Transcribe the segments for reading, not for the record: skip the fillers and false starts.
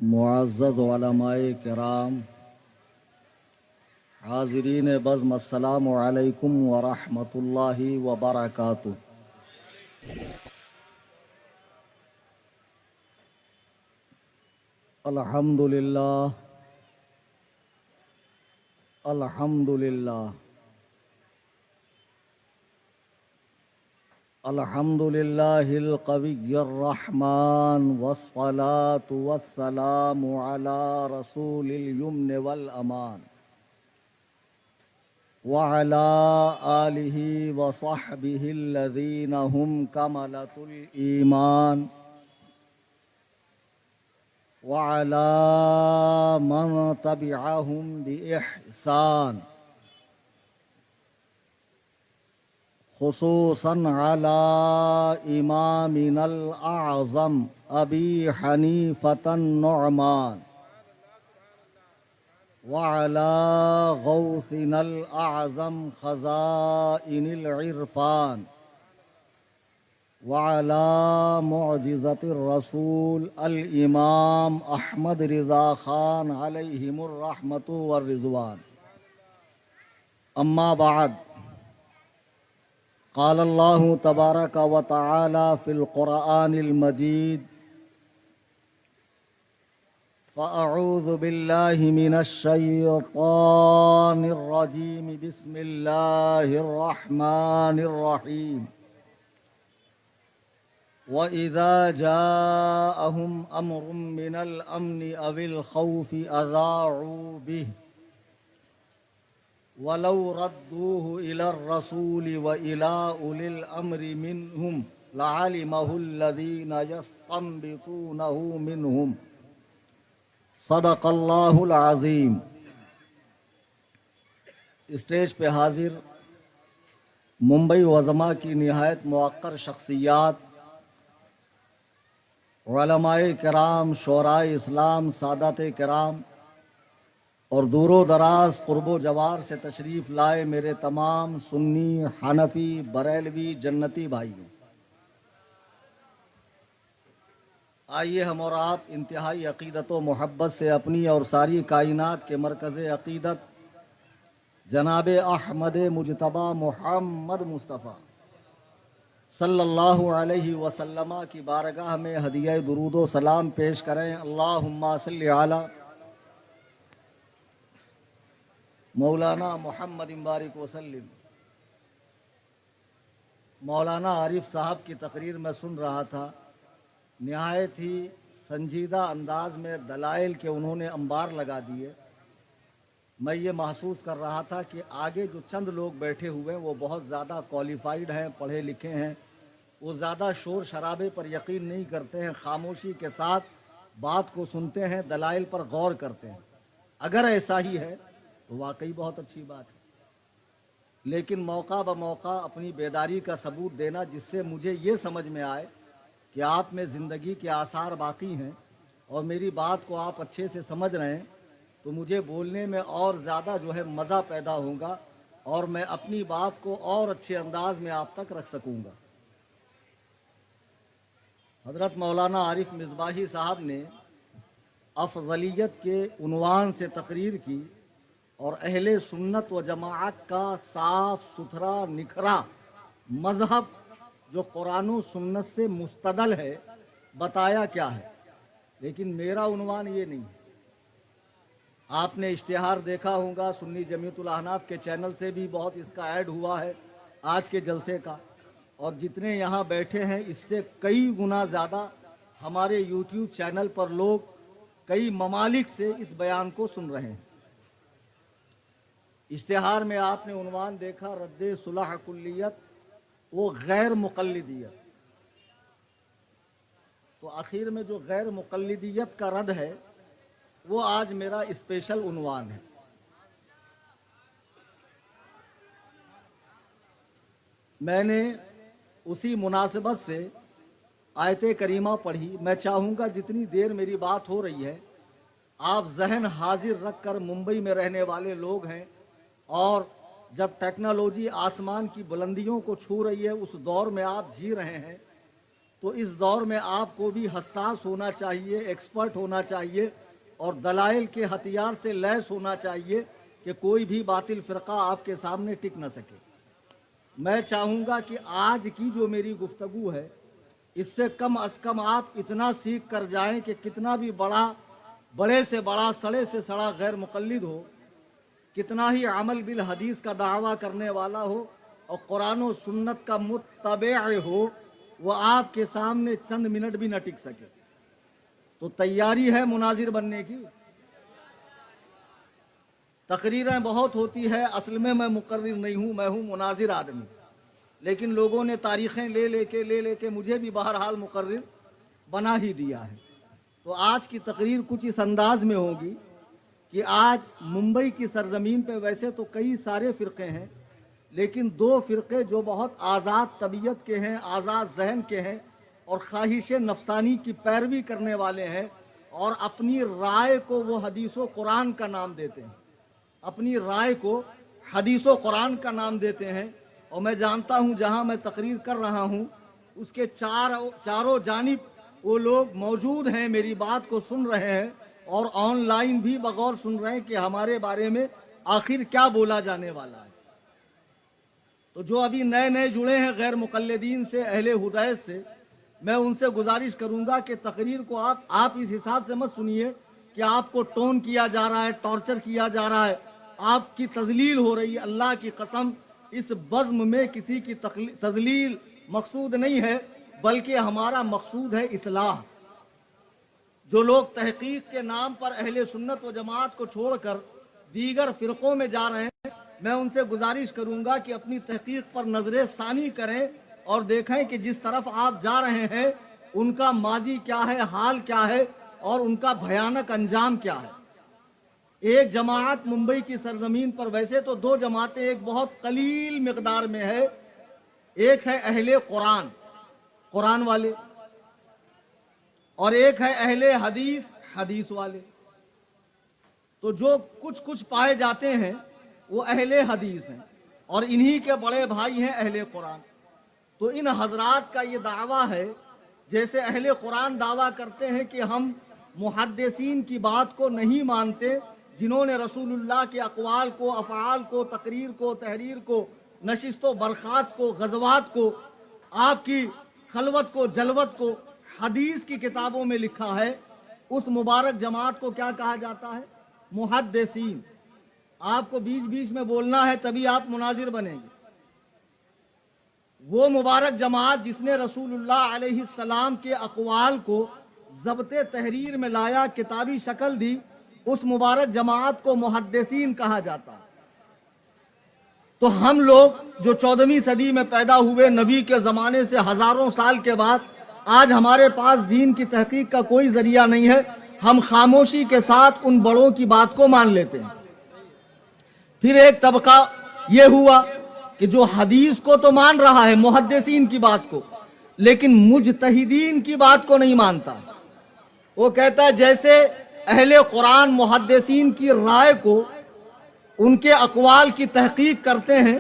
معزز علماء کرام، حاضرین بزم، السلام علیکم ورحمۃ اللہ وبرکاتہ۔ الحمد للہ، الحمد للہ، الحمد للہ القوی الرحمن، والصلاة والسلام علی رسول الیمن والامان، وعلى آلہ وصحبہ الذین هم کملۃ الایمان، وعلى من تبعهم بإحسان، خصوصا على إمامنا الأعظم أبي حنيفة النعمان، وعلى غوثنا الأعظم خزائن العرفان، وعلى معجزة الرسول الإمام أحمد رضا خان عليهم الرحمة والرضوان، أما بعد، قال الله تبارك وتعالى في القرآن المجيد: فأعوذ بالله من الشيطان الرجيم، بسم الله الرحمن الرحيم، وَإِذَا جَاءَهُمْ أَمْرٌ مِّنَ الْأَمْنِ أَوِ الْخَوْفِ أَذَاعُوا بِهِ وَلَوْ رَدُّوهُ إِلَى الرَّسُولِ وَإِلَى أُولِي الْأَمْرِ مِنْهُمْ لَعَلِمَهُ الَّذِينَ يَسْتَنبِطُونَهُ مِنْهُمْ، صدق اللہ العظیم۔ اسٹیج پہ حاضر ممبئی وزما کی نہایت موقر شخصیات، علماء کرام، شعراء اسلام، سادات کرام اور دور و دراز قرب و جوار سے تشریف لائے میرے تمام سنی، حنفی، بریلوی، جنتی بھائیوں، آئیے ہم اور آپ انتہائی عقیدت و محبت سے اپنی اور ساری کائنات کے مرکز عقیدت جناب احمد مجتبیٰ محمد مصطفیٰ صلی اللہ علیہ وسلم کی بارگاہ میں ہدیہ درود و سلام پیش کریں۔ اللہم صلی علی مولانا محمد بارک وسلم۔ مولانا عارف صاحب کی تقریر میں سن رہا تھا، نہایت ہی سنجیدہ انداز میں دلائل کے انہوں نے انبار لگا دیے۔ میں یہ محسوس کر رہا تھا کہ آگے جو چند لوگ بیٹھے ہوئے ہیں وہ بہت زیادہ کوالیفائیڈ ہیں، پڑھے لکھے ہیں، وہ زیادہ شور شرابے پر یقین نہیں کرتے ہیں، خاموشی کے ساتھ بات کو سنتے ہیں، دلائل پر غور کرتے ہیں۔ اگر ایسا ہی ہے تو واقعی بہت اچھی بات ہے، لیکن موقع بموقع اپنی بیداری کا ثبوت دینا، جس سے مجھے یہ سمجھ میں آئے کہ آپ میں زندگی کے آثار باقی ہیں اور میری بات کو آپ اچھے سے سمجھ رہے ہیں، تو مجھے بولنے میں اور زیادہ جو ہے مزہ پیدا ہوگا اور میں اپنی بات کو اور اچھے انداز میں آپ تک رکھ سکوں گا۔ حضرت مولانا عارف مصباحی صاحب نے افضلیت کے عنوان سے تقریر کی اور اہل سنت و جماعت کا صاف ستھرا نکھرا مذہب جو قرآن و سنت سے مستدل ہے بتایا کیا ہے، لیکن میرا عنوان یہ نہیں ہے۔ آپ نے اشتہار دیکھا ہوگا، سنی جمیعت الاحناف کے چینل سے بھی بہت اس کا ایڈ ہوا ہے آج کے جلسے کا، اور جتنے یہاں بیٹھے ہیں اس سے کئی گنا زیادہ ہمارے یوٹیوب چینل پر لوگ کئی ممالک سے اس بیان کو سن رہے ہیں۔ اشتہار میں آپ نے عنوان دیکھا، رد صلح کلیت وہ غیر مقلدیت، تو آخر میں جو غیر مقلدیت کا رد ہے وہ آج میرا اسپیشل عنوان ہے۔ میں نے اسی مناسبت سے آیت کریمہ پڑھی۔ میں چاہوں گا جتنی دیر میری بات ہو رہی ہے آپ ذہن حاضر رکھ کر، ممبئی میں رہنے والے لوگ ہیں اور جب ٹیکنالوجی آسمان کی بلندیوں کو چھو رہی ہے اس دور میں آپ جی رہے ہیں، تو اس دور میں آپ کو بھی حساس ہونا چاہیے، ایکسپرٹ ہونا چاہیے اور دلائل کے ہتھیار سے لیس ہونا چاہیے کہ کوئی بھی باطل فرقہ آپ کے سامنے ٹک نہ سکے۔ میں چاہوں گا کہ آج کی جو میری گفتگو ہے اس سے کم از کم آپ اتنا سیکھ کر جائیں کہ کتنا بھی بڑے سے بڑا، سڑے سے سڑا غیر مقلد ہو، کتنا ہی عمل بالحدیث کا دعویٰ کرنے والا ہو اور قرآن و سنت کا متبع ہو، وہ آپ کے سامنے چند منٹ بھی نہ ٹک سکے۔ تو تیاری ہے مناظر بننے کی؟ تقریریں بہت ہوتی ہے، اصل میں مقرر نہیں ہوں، میں ہوں مناظر آدمی، لیکن لوگوں نے تاریخیں لے لے کے مجھے بھی بہرحال مقرر بنا ہی دیا ہے۔ تو آج کی تقریر کچھ اس انداز میں ہوگی کہ آج ممبئی کی سرزمین پہ ویسے تو کئی سارے فرقے ہیں، لیکن دو فرقے جو بہت آزاد طبیعت کے ہیں، آزاد ذہن کے ہیں اور خواہش نفسانی کی پیروی کرنے والے ہیں، اور اپنی رائے کو وہ حدیث و قرآن کا نام دیتے ہیں، اپنی رائے کو حدیث و قرآن کا نام دیتے ہیں۔ اور میں جانتا ہوں جہاں میں تقریر کر رہا ہوں اس کے چاروں جانب وہ لوگ موجود ہیں، میری بات کو سن رہے ہیں اور آن لائن بھی بغور سن رہے ہیں کہ ہمارے بارے میں آخر کیا بولا جانے والا ہے۔ تو جو ابھی نئے جڑے ہیں غیر مقلدین سے، اہل ہدایت سے، میں ان سے گزارش کروں گا کہ تقریر کو آپ اس حساب سے مت سنیے کہ آپ کو ٹون کیا جا رہا ہے، ٹارچر کیا جا رہا ہے، آپ کی تذلیل ہو رہی ہے۔ اللہ کی قسم اس بزم میں کسی کی تذلیل مقصود نہیں ہے، بلکہ ہمارا مقصود ہے اصلاح۔ جو لوگ تحقیق کے نام پر اہل سنت و جماعت کو چھوڑ کر دیگر فرقوں میں جا رہے ہیں، میں ان سے گزارش کروں گا کہ اپنی تحقیق پر نظر ثانی کریں اور دیکھیں کہ جس طرف آپ جا رہے ہیں ان کا ماضی کیا ہے، حال کیا ہے اور ان کا بھیانک انجام کیا ہے۔ ایک جماعت ممبئی کی سرزمین پر، ویسے تو دو جماعتیں ایک بہت قلیل مقدار میں ہے، ایک ہے اہل قرآن والے اور ایک ہے اہل حدیث والے۔ تو جو کچھ پائے جاتے ہیں وہ اہل حدیث ہیں اور انہی کے بڑے بھائی ہیں اہل قرآن۔ تو ان حضرات کا یہ دعویٰ ہے، جیسے اہل قرآن دعویٰ کرتے ہیں کہ ہم محدثین کی بات کو نہیں مانتے جنہوں نے رسول اللہ کے اقوال کو، افعال کو، تقریر کو، تحریر کو، نشست و برخاست کو، غزوات کو، آپ کی خلوت کو، جلوت کو حدیث کی کتابوں میں لکھا ہے، اس مبارک جماعت کو کیا کہا جاتا ہے؟ محدثین۔ آپ کو بیچ میں بولنا ہے تبھی آپ مناظر بنیں گے۔ وہ مبارک جماعت جس نے رسول اللہ علیہ السلام کے اقوال کو ضبط تحریر میں لایا، کتابی شکل دی، اس مبارک جماعت کو محدثین کہا جاتا ہے۔ تو ہم لوگ جو 14ویں صدی میں پیدا ہوئے، نبی کے زمانے سے ہزاروں سال کے بعد، آج ہمارے پاس دین کی تحقیق کا کوئی ذریعہ نہیں ہے، ہم خاموشی کے ساتھ ان بڑوں کی بات کو مان لیتے ہیں۔ پھر ایک طبقہ یہ ہوا کہ جو حدیث کو تو مان رہا ہے، محدثین کی بات کو، لیکن مجتہدین کی بات کو نہیں مانتا۔ وہ کہتا ہے جیسے اہل قرآن محدثین کی رائے کو، ان کے اقوال کی تحقیق کرتے ہیں،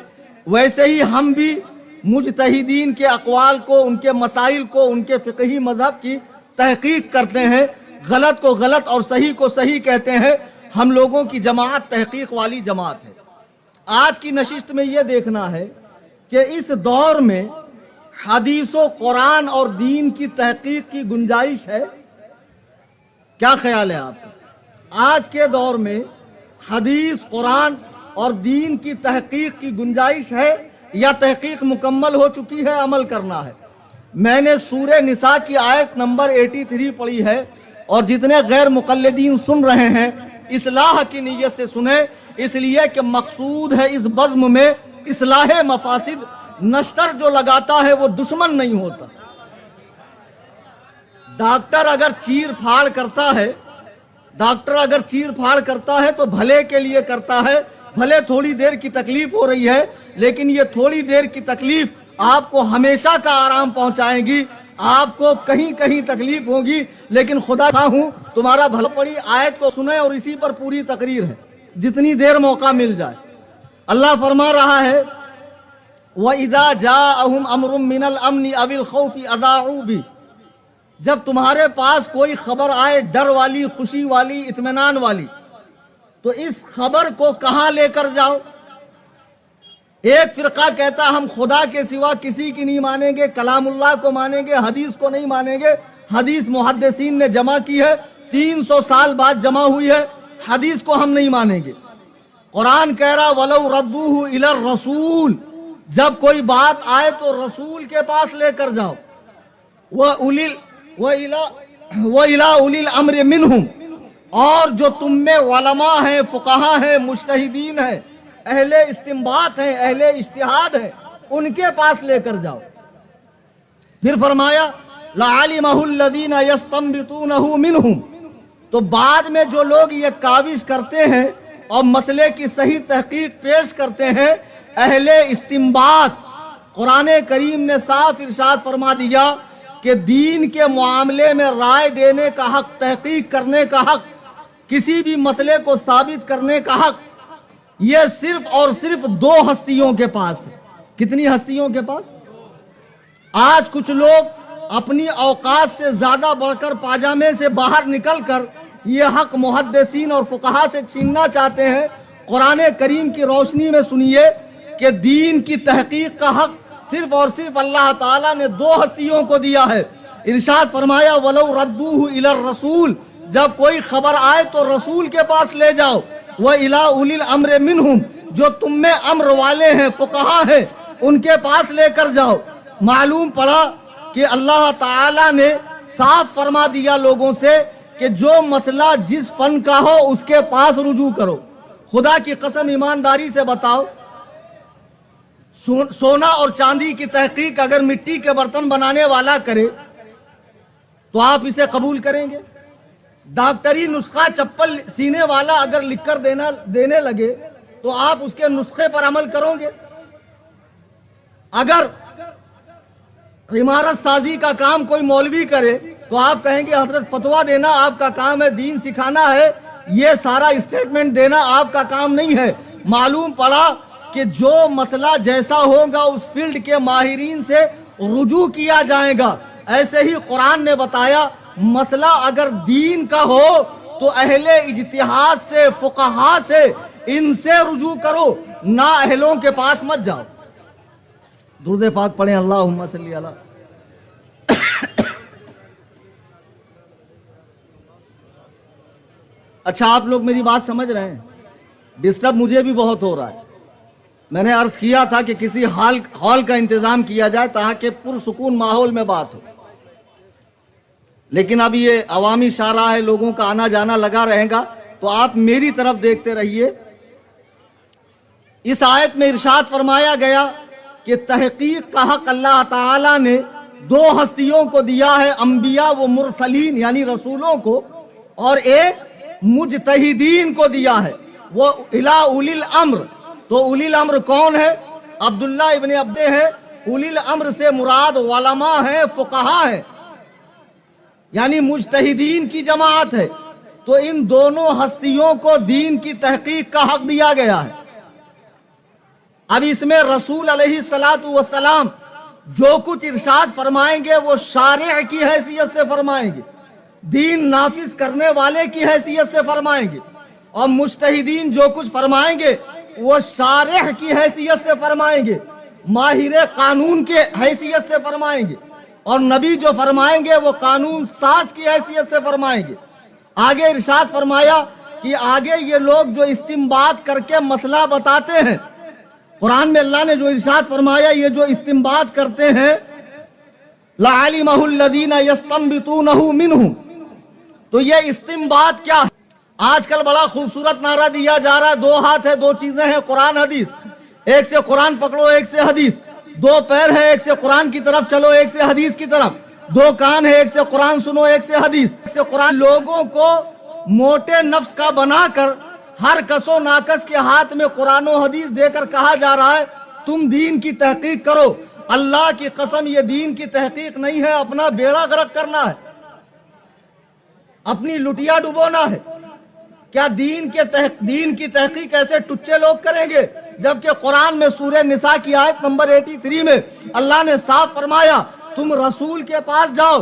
ویسے ہی ہم بھی مجتہدین کے اقوال کو، ان کے مسائل کو، ان کے فقہی مذہب کی تحقیق کرتے ہیں، غلط کو غلط اور صحیح کو صحیح کہتے ہیں۔ ہم لوگوں کی جماعت تحقیق والی جماعت ہے۔ آج کی نشست میں یہ دیکھنا ہے کہ اس دور میں حدیث و قرآن اور دین کی تحقیق کی گنجائش ہے؟ کیا خیال ہے آپ کا؟ آج کے دور میں حدیث، قرآن اور دین کی تحقیق کی گنجائش ہے یا تحقیق مکمل ہو چکی ہے، عمل کرنا ہے؟ میں نے سورہ نساء کی آیت نمبر 83 پڑھی ہے، اور جتنے غیر مقلدین سن رہے ہیں اصلاح کی نیت سے سنیں، اس لیے کہ مقصود ہے اس بزم میں اصلاح مفاسد۔ نشتر جو لگاتا ہے وہ دشمن نہیں ہوتا۔ ڈاکٹر اگر چیر پھاڑ کرتا ہے تو بھلے کے لیے کرتا ہے، بھلے تھوڑی دیر کی تکلیف ہو رہی ہے، لیکن یہ تھوڑی دیر کی تکلیف آپ کو ہمیشہ کا آرام پہنچائے گی۔ آپ کو کہیں تکلیف ہوگی، لیکن خدا ہوں تمہارا بھلا۔ پڑی آیت کو سنیں اور اسی پر پوری تقریر ہے، جتنی دیر موقع مل جائے۔ اللہ فرما رہا ہے وَإِذَا جَاءَهُمْ أَمْرٌ مِّنَ الْأَمْنِ أَوِ الْخَوْفِ أَذَاعُوا بِهِ جب تمہارے پاس کوئی خبر آئے ڈر والی، خوشی والی، اطمینان والی، تو اس خبر کو کہاں لے کر جاؤ؟ ایک فرقہ کہتا ہم خدا کے سوا کسی کی نہیں مانیں گے، کلام اللہ کو مانیں گے، حدیث کو نہیں مانیں گے۔ حدیث محدثین نے جمع کی ہے، 300 سال بعد جمع ہوئی ہے، حدیث کو ہم نہیں مانیں گے۔ قرآن کہہ رہا وَلَوْ رَدُّوهُ إِلَى الرَّسُولِ، جب کوئی بات آئے تو رسول کے پاس لے کر جاؤ۔ وَإِلَىٰ أُولِي الْأَمْرِ مِنْهُمْ، اور جو تم میں علماء ہیں، فقہا ہیں، مجتہدین ہیں، اہل استنباط ہیں، اہل اجتہاد ہیں، ان کے پاس لے کر جاؤ۔ پھر فرمایا لَعَلِمَهُ الَّذِينَ يَسْتَنبِطُونَهُ مِنْهُمْ، تو بعد میں جو لوگ یہ کاوش کرتے ہیں اور مسئلے کی صحیح تحقیق پیش کرتے ہیں، اہل استنباط، قرآن کریم نے صاف ارشاد فرما دیا کہ دین کے معاملے میں رائے دینے کا حق، تحقیق کرنے کا حق، کسی بھی مسئلے کو ثابت کرنے کا حق، یہ صرف اور صرف 2 ہستیوں کے پاس ہے۔ کتنی ہستیوں کے پاس؟ آج کچھ لوگ اپنی اوقات سے زیادہ بڑھ کر پاجامے سے باہر نکل کر یہ حق محدثین اور فقہا سے چھیننا چاہتے ہیں۔ قرآن کریم کی روشنی میں سنیے کہ دین کی تحقیق کا حق صرف اور صرف اللہ تعالیٰ نے 2 ہستیوں کو دیا ہے۔ ارشاد فرمایا وَلَوْ رَدُّوهُ إِلَى الرَّسُولِ، جب کوئی خبر آئے تو رسول کے پاس لے جاؤ۔ وَإِلَىٰ أُولِي الْأَمْرِ مِنْهُمْ، جو تم میں امر والے ہیں، فقہا ہیں، ان کے پاس لے کر جاؤ۔ معلوم پڑا کہ اللہ تعالیٰ نے صاف فرما دیا لوگوں سے کہ جو مسئلہ جس فن کا ہو اس کے پاس رجوع کرو۔ خدا کی قسم ایمانداری سے بتاؤ، سونا اور چاندی کی تحقیق اگر مٹی کے برتن بنانے والا کرے تو آپ اسے قبول کریں گے؟ ڈاکٹری نسخہ چپل سینے والا اگر لکھ کر دینے لگے تو آپ اس کے نسخے پر عمل کرو گے؟ اگر عمارت سازی کا کام کوئی مولوی کرے تو آپ کہیں گے حضرت فتویٰ دینا آپ کا کام ہے، دین سکھانا ہے، یہ سارا اسٹیٹمنٹ دینا آپ کا کام نہیں ہے۔ معلوم پڑا کہ جو مسئلہ جیسا ہوگا اس فیلڈ کے ماہرین سے رجوع کیا جائے گا۔ ایسے ہی قرآن نے بتایا مسئلہ اگر دین کا ہو تو اہل اجتہاد سے، فقہا سے، ان سے رجوع کرو، نا اہلوں کے پاس مت جاؤ۔ درود پاک پڑھیں اللہم صلی علی۔ اچھا آپ لوگ میری بات سمجھ رہے ہیں؟ ڈسٹرب مجھے بھی بہت ہو رہا ہے۔ میں نے عرض کیا تھا کہ کسی ہال کا انتظام کیا جائے تاکہ پرسکون ماحول میں بات ہو، لیکن اب یہ عوامی شاہراہ ہے، لوگوں کا آنا جانا لگا رہے گا، تو آپ میری طرف دیکھتے رہیے۔ اس آیت میں ارشاد فرمایا گیا کہ تحقیق کا حق اللہ تعالیٰ نے 2 ہستیوں کو دیا ہے، انبیاء و مرسلین یعنی رسولوں کو، اور ایک مجتہدین کو دیا ہے، وہ الی اولی الامر۔ تو اولی الامر کون ہے؟ عبداللہ ابن عبدہ ہے۔ اولی الامر سے مراد علماء ہیں، فقہا ہیں، یعنی مجتہدین کی جماعت ہے۔ تو ان دونوں ہستیوں کو دین کی تحقیق کا حق دیا گیا ہے۔ اب اس میں رسول علیہ السلام جو کچھ ارشاد فرمائیں گے وہ شارع کی حیثیت سے فرمائیں گے، دین نافذ کرنے والے کی حیثیت سے فرمائیں گے، اور مجتہدین جو کچھ فرمائیں گے وہ شارع کی حیثیت سے فرمائیں گے، ماہر قانون کے حیثیت سے فرمائیں گے، اور نبی جو فرمائیں گے وہ قانون ساز کی حیثیت سے فرمائیں گے۔ آگے ارشاد فرمایا کہ آگے یہ لوگ جو استنباط کر کے مسئلہ بتاتے ہیں، قرآن میں اللہ نے جو ارشاد فرمایا یہ جو استنباط کرتے ہیں لَعَلِمَهُ الَّذِينَ يَسْتَنبِطُونَهُ مِنْهُمْ، تو یہ استنباط کیا ہے؟ آج کل بڑا خوبصورت نعرہ دیا جا رہا ہے 2 ہاتھ ہے 2 چیزیں ہیں، قرآن حدیث، ایک سے قرآن پکڑو ایک سے حدیث، 2 پیر ہے ایک سے قرآن کی طرف چلو ایک سے حدیث کی طرف، 2 کان ہے ایک سے قرآن سنو ایک سے حدیث، ایک سے قرآن۔ لوگوں کو موٹے نفس کا بنا کر ہر کس و ناکس کے ہاتھ میں قرآن و حدیث دے کر کہا جا رہا ہے تم دین کی تحقیق کرو۔ اللہ کی قسم یہ دین کی تحقیق نہیں ہے، اپنا بیڑا غرق کرنا ہے، اپنی لٹیا ڈبونا ہے۔ کیا دین کی تحقیق ایسے ٹچے لوگ کریں گے؟ جبکہ قرآن میں سورہ نساء کی آیت نمبر 83 میں اللہ نے صاف فرمایا تم رسول کے پاس جاؤ،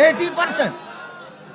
80%।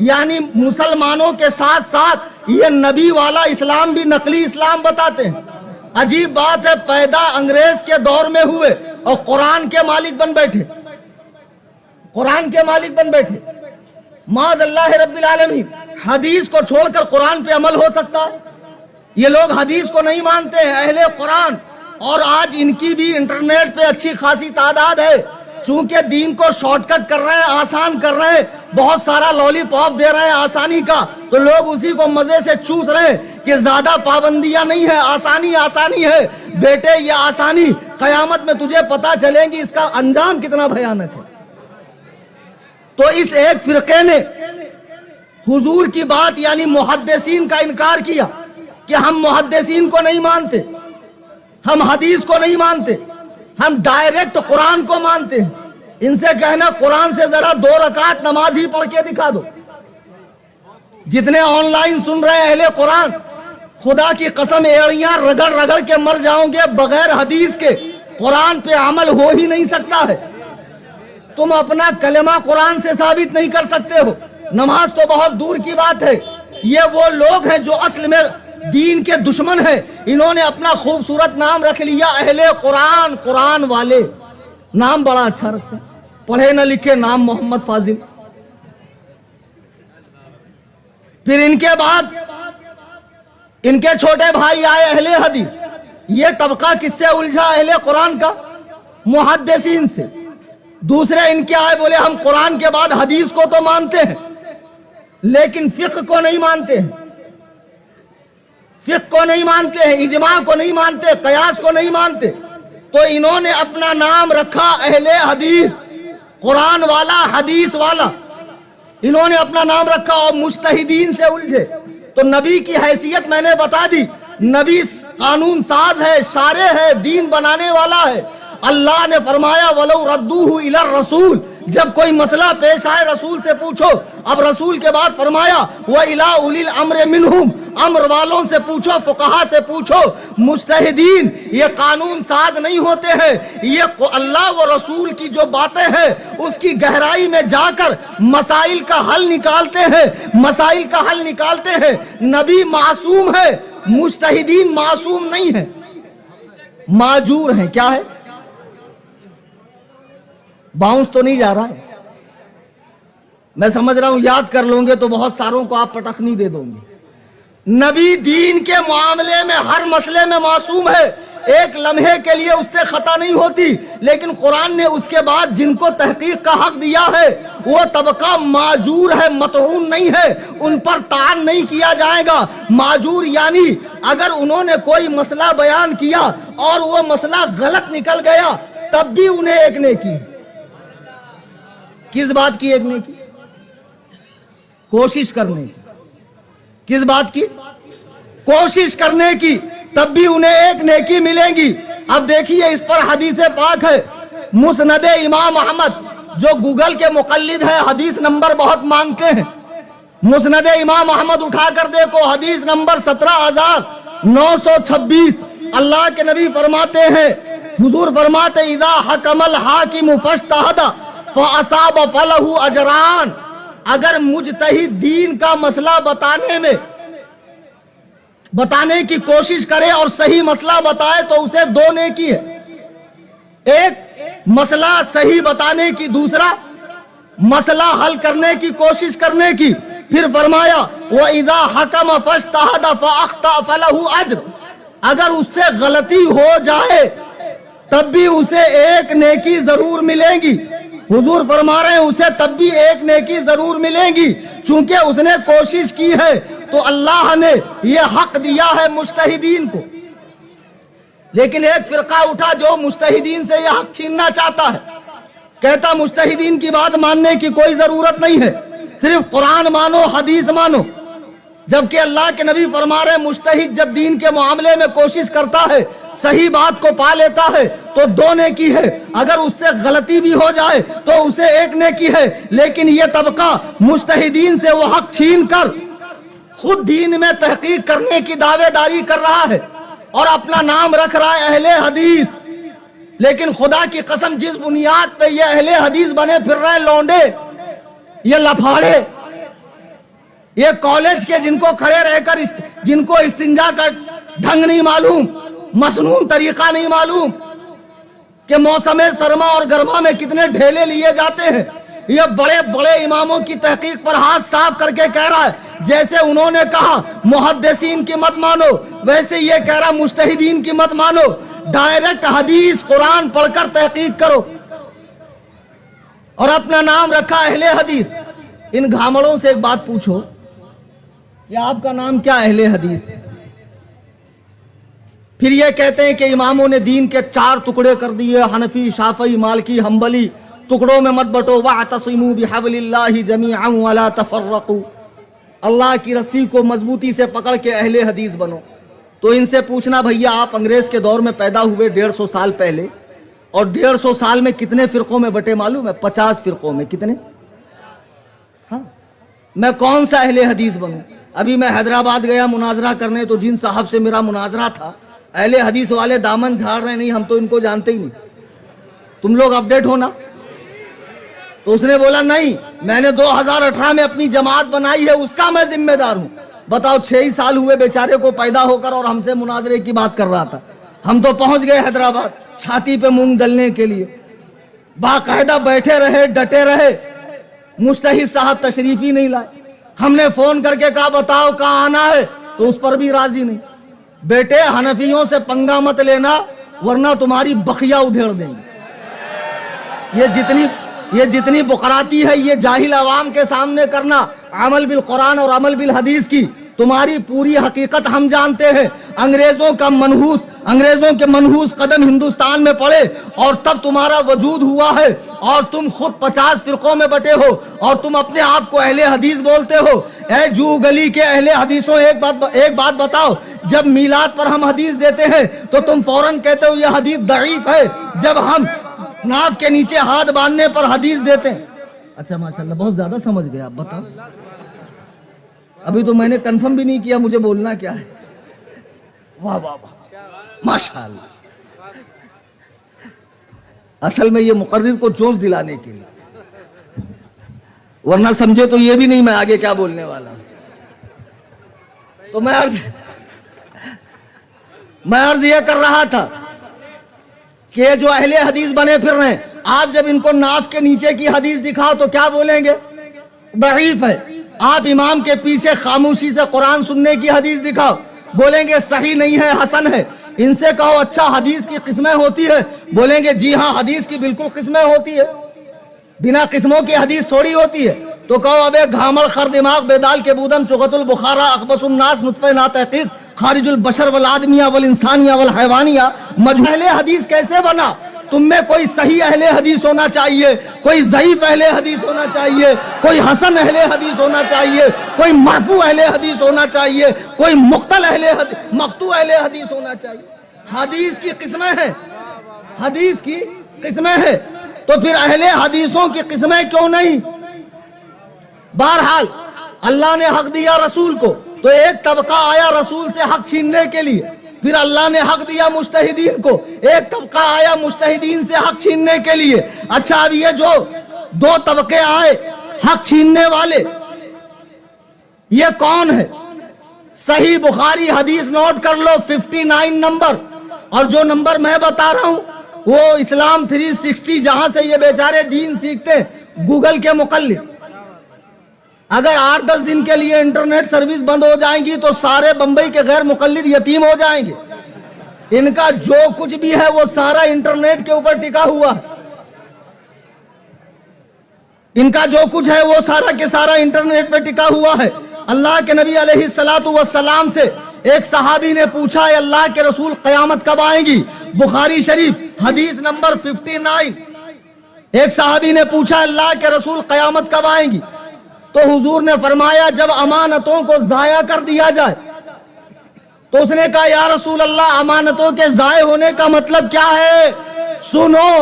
یعنی مسلمانوں کے ساتھ ساتھ یہ نبی والا اسلام بھی نقلی اسلام بتاتے ہیں. عجیب بات ہے، پیدا انگریز کے دور میں ہوئے اور قرآن کے مالک بن بیٹھے، قرآن کے مالک بن بیٹھے. معاذ اللہ رب العالمین. حدیث کو چھوڑ کر قرآن پہ عمل ہو سکتا ہے؟ یہ لوگ حدیث کو نہیں مانتے ہیں، اہل قرآن. اور آج ان کی بھی انٹرنیٹ پہ اچھی خاصی تعداد ہے، چونکہ دین کو شارٹ کٹ کر رہے ہیں، آسان کر رہے ہیں، بہت سارا لولی پاپ دے رہے ہیں آسانی کا، تو لوگ اسی کو مزے سے چوس رہے ہیں کہ زیادہ پابندیاں نہیں ہے، آسانی آسانی ہے. بیٹے یہ آسانی قیامت میں تجھے پتا چلے گی اس کا انجام کتنا بھیانک ہے. تو اس ایک فرقے نے حضور کی بات یعنی محدثین کا انکار کیا کہ ہم محدثین کو نہیں مانتے، ہم حدیث کو نہیں مانتے، ہم ڈائریکٹ قرآن کو مانتے ہیں. ان سے کہنا قرآن سے ذرا 2 رکعت نماز ہی پڑھ کے دکھا دو. جتنے آن لائن سن رہے اہل قرآن، خدا کی قسم ایڑیاں رگڑ رگڑ کے مر جاؤں گے، بغیر حدیث کے قرآن پہ عمل ہو ہی نہیں سکتا ہے. تم اپنا کلمہ قرآن سے ثابت نہیں کر سکتے ہو، نماز تو بہت دور کی بات ہے. یہ وہ لوگ ہیں جو اصل میں دین کے دشمن ہیں. انہوں نے اپنا خوبصورت نام رکھ لیا اہل قرآن، قرآن والے. نام بڑا اچھا رکھتے ہیں، پڑھے نہ لکھے نام محمد فاضل. پھر ان کے بعد ان کے چھوٹے بھائی آئے اہل حدیث. یہ طبقہ کس سے الجھا؟ اہل قرآن کا، محدثین سے. دوسرے ان کے آئے، بولے ہم قرآن کے بعد حدیث کو تو مانتے ہیں لیکن فقہ کو نہیں مانتے ہیں، فقہ کو نہیں مانتے ہیں، اجماع کو نہیں مانتے، قیاس کو نہیں مانتے. تو انہوں نے اپنا نام رکھا اہل حدیث، قرآن والا، حدیث والا. انہوں نے اپنا نام رکھا اور مجتہدین سے الجھے. تو نبی کی حیثیت میں نے بتا دی. نبی قانون ساز ہے، شارع ہے، دین بنانے والا ہے. اللہ نے فرمایا وَلَوْ رَدُّوهُ إِلَى الرَّسُولِ، جب کوئی مسئلہ پیش آئے رسول سے پوچھو. اب رسول کے بعد فرمایا وَإِلَىٰ أُولِي الْأَمْرِ مِنْهُمْ، امر والوں سے پوچھو، فقہا سے پوچھو. مجتہدین یہ قانون ساز نہیں ہوتے ہیں، یہ اللہ و رسول کی جو باتیں ہیں اس کی گہرائی میں جا کر مسائل کا حل نکالتے ہیں، مسائل کا حل نکالتے ہیں. نبی معصوم ہے، مجتہدین معصوم نہیں ہیں، معجور ہیں. کیا ہے؟ باؤنس تو نہیں جا رہا ہے؟ میں سمجھ رہا ہوں یاد کر لوں گے تو بہت ساروں کو آپ پٹخنی دے دوں گے. نبی دین کے معاملے میں ہر مسئلے میں معصوم ہے، ایک لمحے کے لیے اس سے خطا نہیں ہوتی. لیکن قرآن نے اس کے بعد جن کو تحقیق کا حق دیا ہے وہ طبقہ معجور ہے، مطعون نہیں ہے، ان پر طعن نہیں کیا جائے گا. معجور یعنی اگر انہوں نے کوئی مسئلہ بیان کیا اور وہ مسئلہ غلط نکل گیا تب بھی انہیں ایک نیکی. کس بات کی ایک نیکی؟ کوشش کرنے کی. کس بات کی؟ کوشش کرنے کی. تب بھی انہیں ایک نیکی ملے گی. اب دیکھیے اس پر حدیث پاک ہے. مسند امام احمد جو گوگل کے مقلد ہے حدیث نمبر بہت مانگتے ہیں. مسند امام احمد اٹھا کر دیکھو، حدیث نمبر 17,926. اللہ کے نبی فرماتے ہیں، حضور فرماتے اذا حکم الحاکم فاجتہد فاصاب فلہ اجران. اگر مجتہد دین کا مسئلہ بتانے کی کوشش کرے اور صحیح مسئلہ بتائے تو اسے 2 نیکی ہے. ایک مسئلہ صحیح بتانے کی، دوسرا مسئلہ حل کرنے کی کوشش کرنے کی. پھر فرمایا وَإِذَا حَكَمَ فَاجْتَهَدَ فَأَخْطَأَ فَلَهُ أَجْرٌ. اگر اس سے غلطی ہو جائے تب بھی اسے ایک نیکی ضرور ملے گی. حضور فرما رہے ہیں اسے تب بھی ایک نیکی ضرور ملے گی چونکہ اس نے کوشش کی ہے. تو اللہ نے یہ حق دیا ہے مجتہدین کو. لیکن ایک فرقہ اٹھا جو مجتہدین سے یہ حق چھیننا چاہتا ہے، کہتا مجتہدین کی بات ماننے کی کوئی ضرورت نہیں ہے، صرف قرآن مانو، حدیث مانو. جبکہ اللہ کے نبی فرما رہے ہیں مجتہد جب دین کے معاملے میں کوشش کرتا ہے، صحیح بات کو پا لیتا ہے تو 2 نیکی ہے. اگر اس سے غلطی بھی ہو جائے تو اسے 1 نیکی ہے. لیکن یہ طبقہ مجتہدین سے وہ حق چھین کر خود دین میں تحقیق کرنے کی دعوے داری کر رہا ہے اور اپنا نام رکھ رہا ہے اہل حدیث. لیکن خدا کی قسم جس بنیاد پہ یہ اہل حدیث بنے پھر رہے لونڈے، یہ لفاڑے، یہ کالج کے جن کو کھڑے رہ کر جن کو استنجا کا ڈھنگ نہیں معلوم، مسنون طریقہ نہیں معلوم کہ موسم سرما اور گرما میں کتنے ڈھیلے لیے جاتے ہیں، یہ بڑے بڑے اماموں کی تحقیق پر ہاتھ صاف کر کے کہہ رہا ہے جیسے انہوں نے کہا محدثین کی مت مانو، ویسے یہ کہہ رہا مجتہدین کی مت مانو، ڈائریکٹ حدیث قرآن پڑھ کر تحقیق کرو، اور اپنا نام رکھا اہل حدیث۔ ان گھامڑوں سے ایک بات پوچھو کہ آپ کا نام کیا اہل حدیث؟ پھر یہ کہتے ہیں کہ اماموں نے دین کے 4 ٹکڑے کر دیے، حنفی، شافعی، مالکی، حنبلی، ٹکڑوں میں مت بٹو، وَاعْتَصِمُوا بِحَبْلِ اللَّهِ جَمِيعًا وَلَا تَفَرَّقُوا، اللہ کی رسی کو مضبوطی سے پکڑ کے اہل حدیث بنو۔ تو ان سے پوچھنا بھیا آپ انگریز کے دور میں پیدا ہوئے 150 سال پہلے، اور 150 سال میں کتنے فرقوں میں بٹے معلوم ہے؟ 50 فرقوں میں۔ کتنے؟ ہاں، میں کون سا اہل حدیث بنوں؟ ابھی میں حیدرآباد گیا مناظرہ کرنے، تو جن صاحب سے میرا مناظرہ تھا، اہل حدیث والے دامن جھاڑ رہے، نہیں ہم تو ان کو جانتے ہی نہیں، تم لوگ اپڈیٹ ہونا۔ تو اس نے بولا نہیں، میں نے 2018 میں اپنی جماعت بنائی ہے، اس کا میں ذمہ دار ہوں۔ بتاؤ 6 ہی سال ہوئے بیچارے کو پیدا ہو کر، اور ہم سے مناظرے کی بات کر رہا تھا۔ ہم تو پہنچ گئے حیدرآباد چھاتی پہ مونگ دلنے کے لیے، باقاعدہ بیٹھے رہے، ڈٹے رہے، مجتہد صاحب تشریف ہی نہیں لائے۔ ہم نے فون کر کے کہا بتاؤ کہاں آنا ہے، تو اس پر بھی راضی نہیں۔ بیٹے حنفیوں سے پنگا مت لینا ورنہ تمہاری بخیا ادھیڑ دیں گے۔ یہ جتنی بقراتی ہے یہ جاہل عوام کے سامنے کرنا، عمل بالقرآن اور عمل بالحدیث کی تمہاری پوری حقیقت ہم جانتے ہیں۔ انگریزوں کے منحوس قدم ہندوستان میں پڑے اور تب تمہارا وجود ہوا ہے، اور تم خود 50 فرقوں میں بٹے ہو، اور تم اپنے آپ کو اہل حدیث بولتے ہو۔ اے جو گلی کے اہل حدیثوں، ایک بات بتاؤ، جب میلاد پر ہم حدیث دیتے ہیں تو تم فوراً کہتے ہو یہ حدیث ضعیف ہے، جب ہم ناف کے نیچے ہاتھ باندھنے پر حدیث دیتے ہیں۔ اچھا ماشاءاللہ بہت زیادہ سمجھ گئے آپ، بتاؤ۔ ابھی تو میں نے کنفرم بھی نہیں کیا مجھے بولنا کیا ہے۔ واہ واہ واہ ماشاءاللہ۔ اصل میں یہ مقرر کو جوش دلانے کے لیے، ورنہ سمجھے تو یہ بھی نہیں میں آگے کیا بولنے والا ہوں۔ تو میں عرض یہ کر رہا تھا کہ جو اہل حدیث بنے پھر رہے ہیں، آپ جب ان کو ناف کے نیچے کی حدیث دکھاؤ تو کیا بولیں گے؟ ضعیف ہے۔ آپ امام کے پیچھے خاموشی سے قرآن سننے کی حدیث دکھاؤ، بولیں گے صحیح نہیں ہے، حسن ہے۔ ان سے کہو اچھا حدیث کی قسمیں ہوتی ہے، بولیں گے جی ہاں حدیث کی بالکل قسمیں ہوتی ہے، بنا قسموں کی حدیث تھوڑی ہوتی ہے۔ تو کہو ابے گھامڑ خر دماغ بیدال کے بودم چغت البخارا اخبث الناس نطفہ نا تحقیق خارج البشر والآدمیہ والانسانیہ والحیوانیہ مجموع اہل حدیث کیسے بنا؟ تم میں کوئی صحیح اہل حدیث ہونا چاہیے، کوئی ضعیف اہل حدیث ہونا چاہیے، کوئی حسن اہل حدیث ہونا چاہیے، کوئی مرفوع اہل حدیث ہونا چاہیے، کوئی مقطوع اہل حدیث ہونا چاہیے۔ حدیث کی قسمیں ہیں، حدیث کی قسمیں ہیں، تو پھر اہل حدیثوں کی قسمیں کیوں نہیں؟ بہرحال اللہ نے حق دیا رسول کو، تو ایک طبقہ آیا رسول سے حق چھیننے کے لیے، پھر اللہ نے حق دیا مجتہدین کو، ایک طبقہ آیا مجتہدین سے حق چھیننے کے لیے۔ اچھا اب یہ جو 2 طبقے آئے حق چھیننے والے، یہ کون ہے؟ صحیح بخاری حدیث نوٹ کر لو 59 نمبر، اور جو نمبر میں بتا رہا ہوں وہ اسلام 360 جہاں سے یہ بیچارے دین سیکھتے ہیں، گوگل کے مقلد۔ اگر 8-10 دن کے لیے انٹرنیٹ سروس بند ہو جائیں گی تو سارے بمبئی کے غیر مقلد یتیم ہو جائیں گے۔ ان کا جو کچھ بھی ہے وہ سارا انٹرنیٹ کے اوپر ٹکا ہوا ہے، ان کا جو کچھ ہے وہ سارا کے سارا انٹرنیٹ پہ ٹکا ہوا ہے۔ اللہ کے نبی علیہ السلام سے ایک صحابی نے پوچھا ہے اللہ کے رسول قیامت کب آئیں گی؟ بخاری شریف حدیث نمبر 59۔ ایک صحابی نے پوچھا اللہ کے رسول قیامت کب آئیں گی؟ تو حضور نے فرمایا جب امانتوں کو ضائع کر دیا جائے۔ تو اس نے کہا یا رسول اللہ امانتوں کے ضائع ہونے کا مطلب کیا ہے؟ سنو،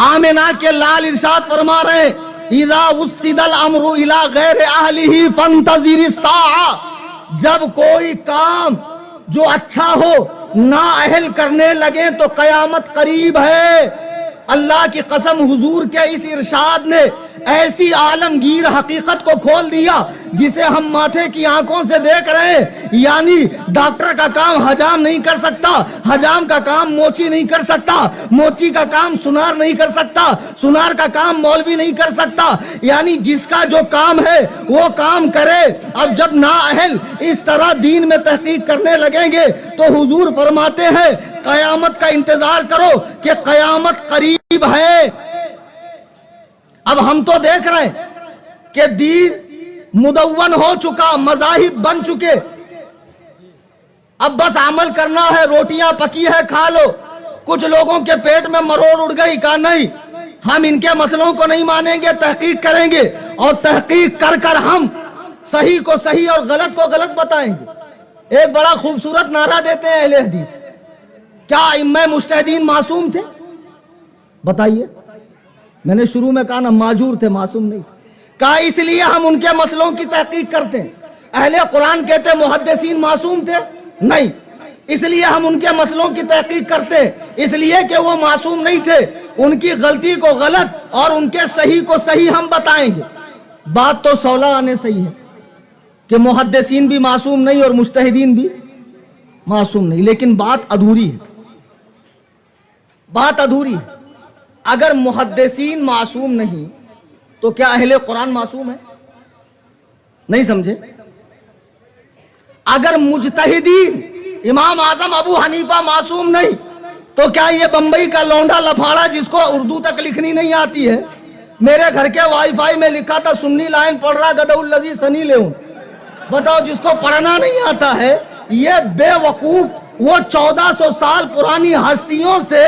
آمنہ کے لال ارشاد فرما رہے ہیں اذا وسد الامر الى غیر اہلہ فانتظر الساعہ، جب کوئی کام جو اچھا ہو نااہل کرنے لگے تو قیامت قریب ہے۔ اللہ کی قسم حضور کے اس ارشاد نے ایسی عالمگیر حقیقت کو کھول دیا جسے ہم ماتھے کی آنکھوں سے دیکھ رہے ہیں. یعنی ڈاکٹر کا کام حجام نہیں کر سکتا, حجام کا کام موچی نہیں کر سکتا, موچی کا کام سنار نہیں کر سکتا, سنار کا کام مولوی نہیں کر سکتا. یعنی جس کا جو کام ہے وہ کام کرے. اب جب نااہل اس طرح دین میں تحقیق کرنے لگیں گے تو حضور فرماتے ہیں قیامت کا انتظار کرو کہ قیامت قریب ہے. اب ہم تو دیکھ رہے ہیں کہ دین مدون ہو چکا, مذاہب بن چکے, اب بس عمل کرنا ہے. روٹیاں پکی ہے کھا لو. کچھ لوگوں کے پیٹ میں مروڑ اڑ گئی, کہا نہیں ہم ان کے مسئلوں کو نہیں مانیں گے, تحقیق کریں گے اور تحقیق کر کر ہم صحیح کو صحیح اور غلط کو غلط بتائیں گے. ایک بڑا خوبصورت نعرہ دیتے ہیں اہل حدیث, کیا ائمہ مجتہدین معصوم تھے؟ بتائیے. میں نے شروع میں کہا نا معذور تھے, معصوم نہیں. کہا اس لیے ہم ان کے مسئلوں کی تحقیق کرتے ہیں. اہل قرآن کہتے ہیں محدثین معصوم تھے؟ نہیں. اس لیے ہم ان کے مسئلوں کی تحقیق کرتے ہیں, اس لیے کہ وہ معصوم نہیں تھے. ان کی غلطی کو غلط اور ان کے صحیح کو صحیح ہم بتائیں گے. بات تو 16 آنے صحیح ہے کہ محدثین بھی معصوم نہیں اور مجتہدین بھی معصوم نہیں, لیکن بات ادھوری ہے. بات ادھوری ہے. اگر محدثین معصوم نہیں تو کیا اہل قرآن معصوم ہے؟ نہیں سمجھے. اگر مجتہدین امام اعظم ابو حنیفہ معصوم نہیں تو کیا یہ بمبئی کا لونڈا لفاڑا جس کو اردو تک لکھنی نہیں آتی ہے, میرے گھر کے وائی فائی میں لکھا تھا سنی لائن پڑھ رہا گدو الذی سنی لیون, بتاؤ جس کو پڑھنا نہیں آتا ہے یہ بے وقوف وہ 1400 سال پرانی ہستیوں سے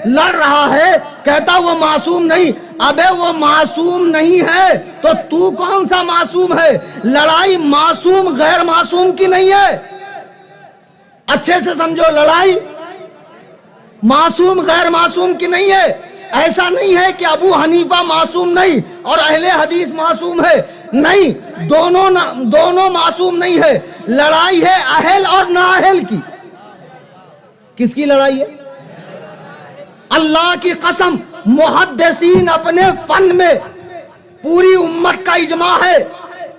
لڑ رہا ہے, کہتا وہ معصوم نہیں. ابے وہ معصوم نہیں ہے تو کون سا معصوم ہے؟ لڑائی معصوم غیر معصوم کی نہیں ہے. اچھے سے سمجھو, لڑائی معصوم غیر معصوم کی نہیں ہے. ایسا نہیں ہے کہ ابو حنیفہ معصوم نہیں اور اہل حدیث معصوم ہے, نہیں, دونوں معصوم نہیں ہے. لڑائی ہے اہل اور نااہل کی. کس کی لڑائی ہے؟ اللہ کی قسم محدثین اپنے فن میں پوری امت کا اجماع ہے,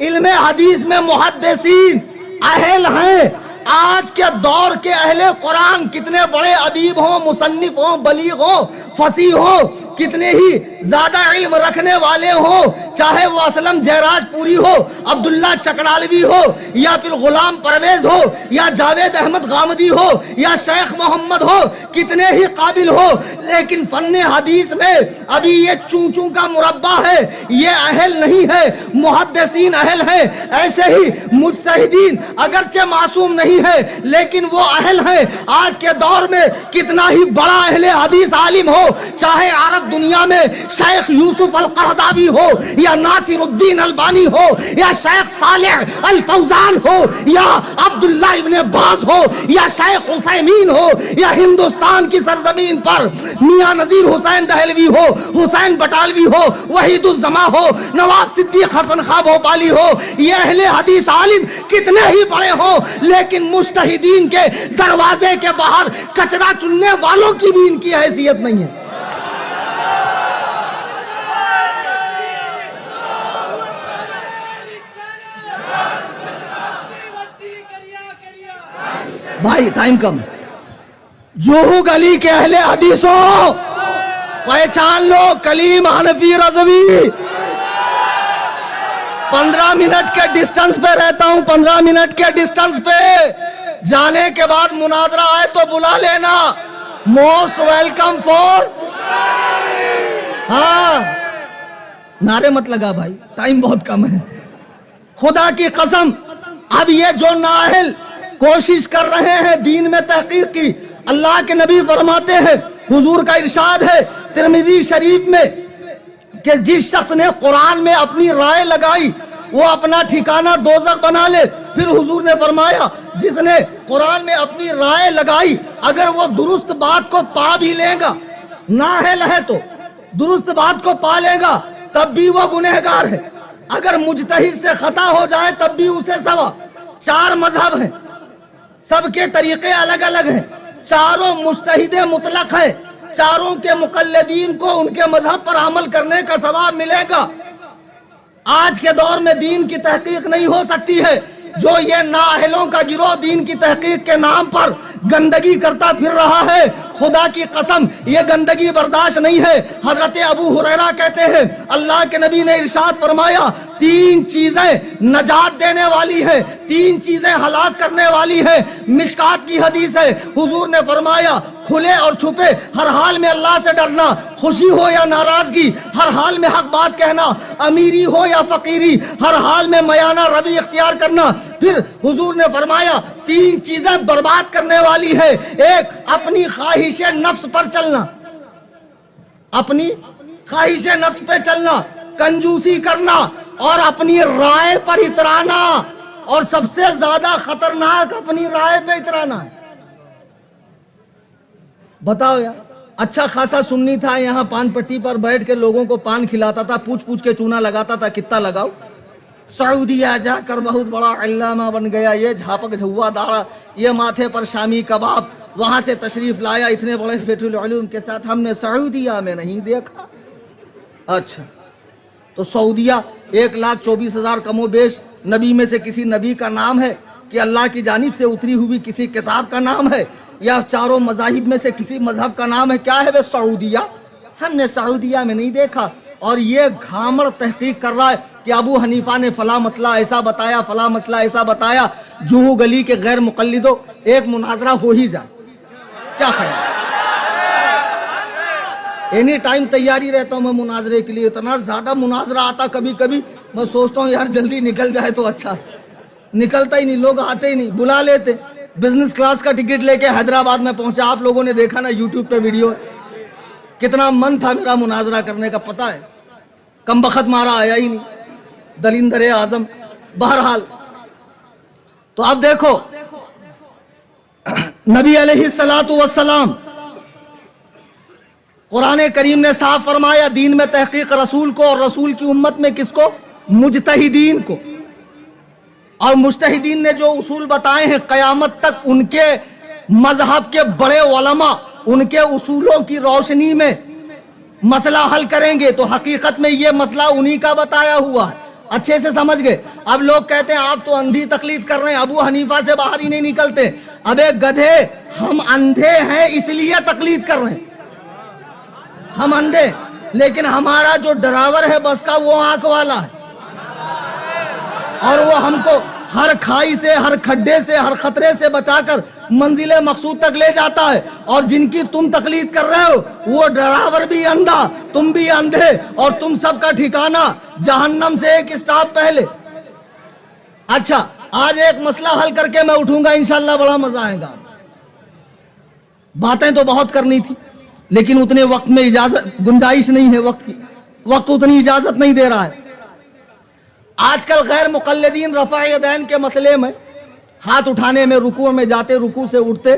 علم حدیث میں محدثین اہل ہیں. آج کے دور کے اہل قرآن کتنے بڑے ادیب ہوں, مصنف ہوں, بلیغ ہوں, فصیح ہوں, کتنے ہی زیادہ علم رکھنے والے ہوں, چاہے وہ اسلم جیراج پوری ہو, عبداللہ چکڑالوی ہو, یا پھر غلام پرویز ہو, یا جاوید احمد غامدی ہو, یا شیخ محمد ہو, کتنے ہی قابل ہو, لیکن فن حدیث میں ابھی یہ چون کا مربع ہے, یہ اہل نہیں ہے. محدثین اہل ہیں. ایسے ہی مجتہدین اگرچہ معصوم نہیں ہے لیکن وہ اہل ہیں. آج کے دور میں کتنا ہی بڑا اہل حدیث عالم ہو, چاہے عرب دنیا میں شیخ یوسف القرضاوی ہو, یا ناصر الدین البانی ہو, یا شیخ صالح الفوزان ہو, یا عبداللہ ابن باز ہو, یا شیخ عثیمین ہو, یا ہندوستان کی سرزمین پر میاں نذیر حسین دہلوی ہو, حسین بٹالوی ہو, وحید الزما ہو, نواب صدیق حسن خاں بھوپالی ہو, یہ اہل حدیث عالم کتنے ہی بڑے ہوں, لیکن مجتہدین کے دروازے کے باہر کچرا چننے والوں کی بھی ان کی حیثیت نہیں ہے. بھائی ٹائم کم. جوہو گلی کے اہل حدیثوں پہچان لو, کلیم حنفی رضوی. 15 منٹ کے ڈسٹنس پہ رہتا ہوں, 15 منٹ کے ڈسٹنس پہ. جانے کے بعد مناظرہ آئے تو بلا لینا. Most welcome for. ہاں نعرے مت لگا بھائی, ٹائم بہت کم ہے. خدا کی قسم اب یہ جو نااہل کوشش کر رہے ہیں دین میں تحقیق کی, اللہ کے نبی فرماتے ہیں, حضور کا ارشاد ہے ترمذی شریف میں کہ جس شخص نے قرآن میں اپنی رائے لگائی وہ اپنا ٹھکانہ دوزخ بنا لے. پھر حضور نے فرمایا جس نے قرآن میں اپنی رائے لگائی اگر وہ درست بات کو پا بھی لے گا, نااہل ہے تو درست بات کو پا لے گا تب بھی وہ گنہگار ہے. اگر مجتہد سے خطا ہو جائے تب بھی اسے سوا. 4 مذہب ہیں, سب کے طریقے الگ الگ ہیں, چاروں مجتہد مطلق ہیں, چاروں کے مقلدین کو ان کے مذہب پر عمل کرنے کا ثواب ملے گا. آج کے دور میں دین کی تحقیق نہیں ہو سکتی ہے. جو یہ نااہلوں کا گروہ دین کی تحقیق کے نام پر گندگی کرتا پھر رہا ہے، خدا کی قسم یہ گندگی برداشت نہیں ہے. حضرت ابو ہریرہ کہتے ہیں اللہ کے نبی نے ارشاد فرمایا 3 چیزیں نجات دینے والی ہیں، 3 چیزیں ہلاک کرنے والی ہیں. مشکات کی حدیث ہے، حضور نے فرمایا کھلے اور چھپے ہر حال میں اللہ سے ڈرنا، خوشی ہو یا ناراضگی ہر حال میں حق بات کہنا، امیری ہو یا فقیری ہر حال میں میانہ روی اختیار کرنا. پھر حضور نے فرمایا 3 چیزیں برباد کرنے والی ہے. ایک، اپنی خواہش نفس پر چلنا، اپنی خواہش نفس پہ چلنا، کنجوسی کرنا اور اپنی رائے پر اترانا. اور سب سے زیادہ خطرناک اپنی رائے پہ اترانا ہے. بتاؤ یار، اچھا خاصا سنی تھا یہاں پان پٹی پر بیٹھ کے لوگوں کو پان کھلاتا تھا، پوچھ پوچھ کے چونا لگاتا تھا کتنا لگاؤ. سعودیہ جا کر بہت بڑا علامہ بن گیا، یہ جھاپک جھوا داڑا، یہ ماتھے پر شامی کباب، وہاں سے تشریف لایا اتنے بڑے فیٹ العلوم کے ساتھ. ہم نے سعودیہ میں نہیں دیکھا. اچھا تو سعودیہ 1,24,000 کم و بیش نبی میں سے کسی نبی کا نام ہے کہ اللہ کی جانب سے اتری ہوئی کسی کتاب کا نام ہے یا چاروں مذاہب میں سے کسی مذہب کا نام ہے؟ کیا ہے وہ سعودیہ؟ ہم نے سعودیہ میں نہیں دیکھا. اور یہ گھامڑ تحقیق کر رہا ہے کہ ابو حنیفہ نے فلاں مسئلہ ایسا بتایا، فلاں مسئلہ ایسا بتایا. جوہو گلی کے غیر مقلدوں، ایک مناظرہ ہو ہی جائے. کیا خیال؟ اینی ٹائم تیاری رہتا ہوں میں مناظرے کے لیے، اتنا زیادہ مناظرہ آتا کبھی کبھی میں سوچتا ہوں یار جلدی نکل جائے تو اچھا. نکلتا ہی نہیں، لوگ آتے ہی نہیں. بلا لیتے. بزنس کلاس کا ٹکٹ لے کے حیدرآباد میں پہنچا. آپ لوگوں نے دیکھا نا یوٹیوب پہ ویڈیو، کتنا من تھا میرا مناظرہ کرنے کا، پتہ ہے کم بخت مارا آیا ہی نہیں، دلندر اعظم. بہرحال تو اب دیکھو نبی علیہ الصلوۃ والسلام، قرآن کریم نے صاف فرمایا دین میں تحقیق رسول کو، اور رسول کی امت میں کس کو؟ مجتہدین کو. اور مجتہدین نے جو اصول بتائے ہیں قیامت تک ان کے مذہب کے بڑے علماء ان کے اصولوں کی روشنی میں مسئلہ حل کریں گے. تو حقیقت میں یہ مسئلہ انہی کا بتایا ہوا ہے. اچھے سے سمجھ گئے؟ اب لوگ کہتے ہیں آپ تو اندھی تقلید کر رہے ہیں، ابو حنیفہ سے باہر ہی نہیں نکلتے. ابے گدھے، ہم اندھے ہیں اس لیے تقلید کر رہے ہیں. ہم اندھے، لیکن ہمارا جو ڈرائیور ہے بس کا وہ آنکھ والا ہے، اور وہ ہم کو ہر کھائی سے، ہر کھڈے سے، ہر خطرے سے بچا کر منزل مقصود تک لے جاتا ہے. اور جن کی تم تقلید کر رہے ہو وہ ڈرائیور بھی اندھا، تم بھی اندھے، اور تم سب کا ٹھکانہ جہنم سے ایک اسٹاپ پہلے. اچھا آج ایک مسئلہ حل کر کے میں اٹھوں گا انشاءاللہ، بڑا مزہ آئے گا. باتیں تو بہت کرنی تھی لیکن اتنے وقت میں گنجائش نہیں ہے، وقت اتنی اجازت نہیں دے رہا ہے. آج کل غیر مقلدین رفع یدین کے مسئلے میں ہاتھ اٹھانے میں، رکوع میں جاتے، رکوع سے اٹھتے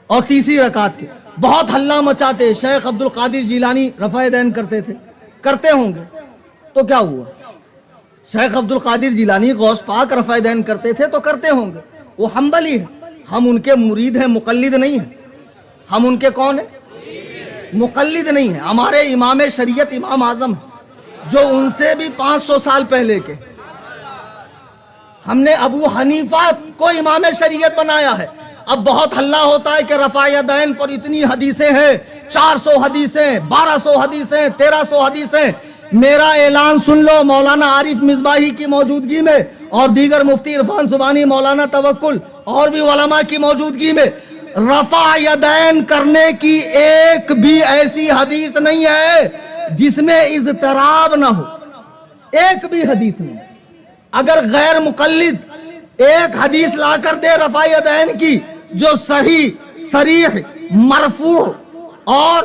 اور تیسری رکعت کے بہت ہلہ مچاتے. شیخ عبد القادر جیلانی رفع یدین کرتے تھے، کرتے ہوں گے تو کیا ہوا؟ شیخ عبد القادر جیلانی غوث پاک رفع یدین کرتے تھے تو کرتے ہوں گے. وہ حنبلی ہیں، ہم ان کے مرید ہیں، مقلد نہیں ہیں. ہم ان کے کون ہیں؟ مقلد نہیں ہیں. ہمارے امام شریعت امام اعظم جو ان سے بھی 500 سال پہلے کے. ہم نے ابو حنیفہ کو امام شریعت بنایا ہے. اب بہت ہلہ ہوتا ہے کہ رفع یدین پر اتنی حدیثیں ہیں، 400 حدیثیں، 1200 حدیثیں، 1300 حدیثیں. میرا اعلان سن لو، مولانا عارف مصباحی کی موجودگی میں اور دیگر مفتی عرفان سبحانی، مولانا توکل اور بھی علماء کی موجودگی میں، رفع یدین کرنے کی ایک بھی ایسی حدیث نہیں ہے جس میں اضطراب نہ ہو. ایک بھی حدیث نہیں. اگر غیر مقلد ایک حدیث لا کر دے رفع یدین کی جو صحیح، صریح، مرفوع اور